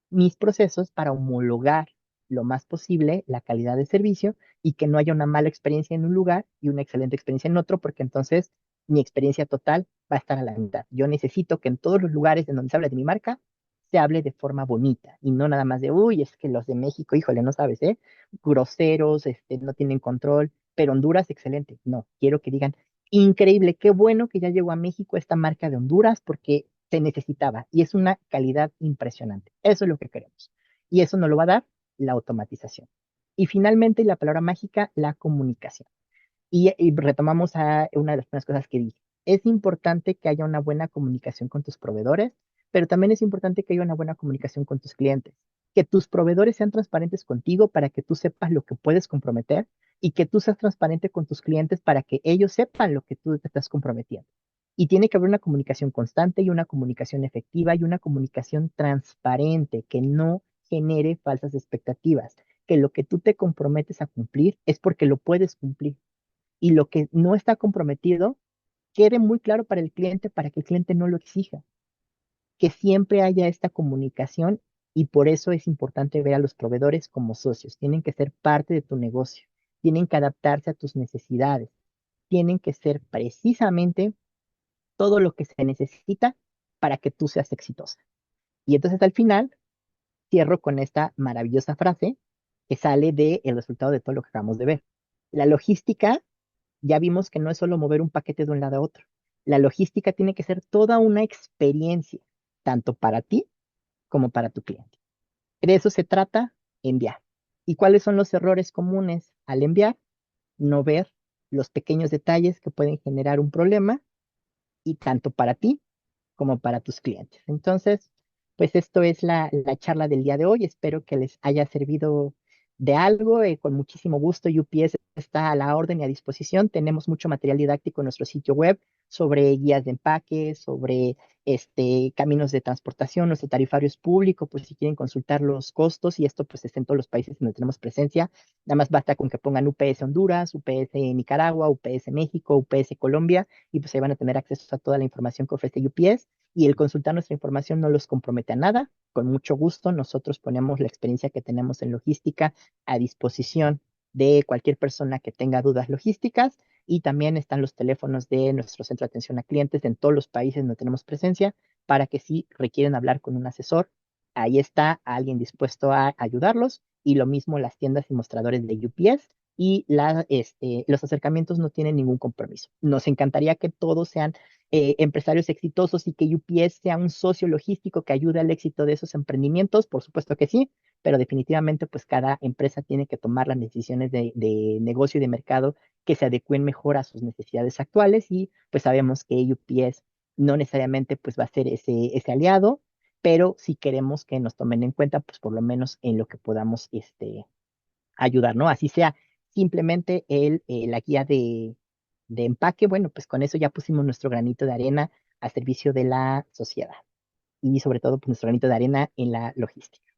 mis procesos para homologar lo más posible la calidad de servicio y que no haya una mala experiencia en un lugar y una excelente experiencia en otro, porque entonces mi experiencia total va a estar a la mitad. Yo necesito que en todos los lugares en donde se habla de mi marca, se hable de forma bonita y no nada más de, uy, es que los de México, híjole, no sabes, ¿eh? Groseros, no tienen control, pero Honduras, excelente. No, quiero que digan, increíble, qué bueno que ya llegó a México esta marca de Honduras porque se necesitaba y es una calidad impresionante. Eso es lo que queremos. Y eso nos lo va a dar la automatización. Y finalmente, la palabra mágica, la comunicación. Y retomamos a una de las primeras cosas que dije. Es importante que haya una buena comunicación con tus proveedores, pero también es importante que haya una buena comunicación con tus clientes. Que tus proveedores sean transparentes contigo para que tú sepas lo que puedes comprometer y que tú seas transparente con tus clientes para que ellos sepan lo que tú te estás comprometiendo. Y tiene que haber una comunicación constante y una comunicación efectiva y una comunicación transparente que no genere falsas expectativas, que lo que tú te comprometes a cumplir es porque lo puedes cumplir y lo que no está comprometido quede muy claro para el cliente para que el cliente no lo exija, que siempre haya esta comunicación y por eso es importante ver a los proveedores como socios, tienen que ser parte de tu negocio, tienen que adaptarse a tus necesidades, tienen que ser precisamente todo lo que se necesita para que tú seas exitosa. Y entonces al final cierro con esta maravillosa frase que sale del resultado de todo lo que acabamos de ver. La logística, ya vimos que no es solo mover un paquete de un lado a otro. La logística tiene que ser toda una experiencia, tanto para ti como para tu cliente. De eso se trata enviar. ¿Y cuáles son los errores comunes al enviar? No ver los pequeños detalles que pueden generar un problema y tanto para ti como para tus clientes. Entonces, pues esto es la charla del día de hoy. Espero que les haya servido de algo. Con muchísimo gusto, UPS está a la orden y a disposición. Tenemos mucho material didáctico en nuestro sitio web sobre guías de empaque, sobre caminos de transportación, nuestro tarifario es público, pues si quieren consultar los costos, y esto pues está en todos los países donde tenemos presencia. Nada más basta con que pongan UPS Honduras, UPS Nicaragua, UPS México, UPS Colombia, y pues ahí van a tener acceso a toda la información que ofrece UPS. Y el consultar nuestra información no los compromete a nada. Con mucho gusto, nosotros ponemos la experiencia que tenemos en logística a disposición de cualquier persona que tenga dudas logísticas, y también están los teléfonos de nuestro centro de atención a clientes en todos los países donde tenemos presencia, para que si requieren hablar con un asesor, ahí está alguien dispuesto a ayudarlos. Y lo mismo las tiendas y mostradores de UPS, y los acercamientos no tienen ningún compromiso. Nos encantaría que todos sean empresarios exitosos y que UPS sea un socio logístico que ayude al éxito de esos emprendimientos, por supuesto que sí, pero definitivamente pues cada empresa tiene que tomar las decisiones de negocio y de mercado que se adecúen mejor a sus necesidades actuales, y pues sabemos que UPS no necesariamente pues va a ser ese aliado, pero si queremos que nos tomen en cuenta, pues por lo menos en lo que podamos ayudar, ¿no? Así sea simplemente la guía de empaque, bueno, pues con eso ya pusimos nuestro granito de arena a servicio de la sociedad, y sobre todo pues nuestro granito de arena en la logística.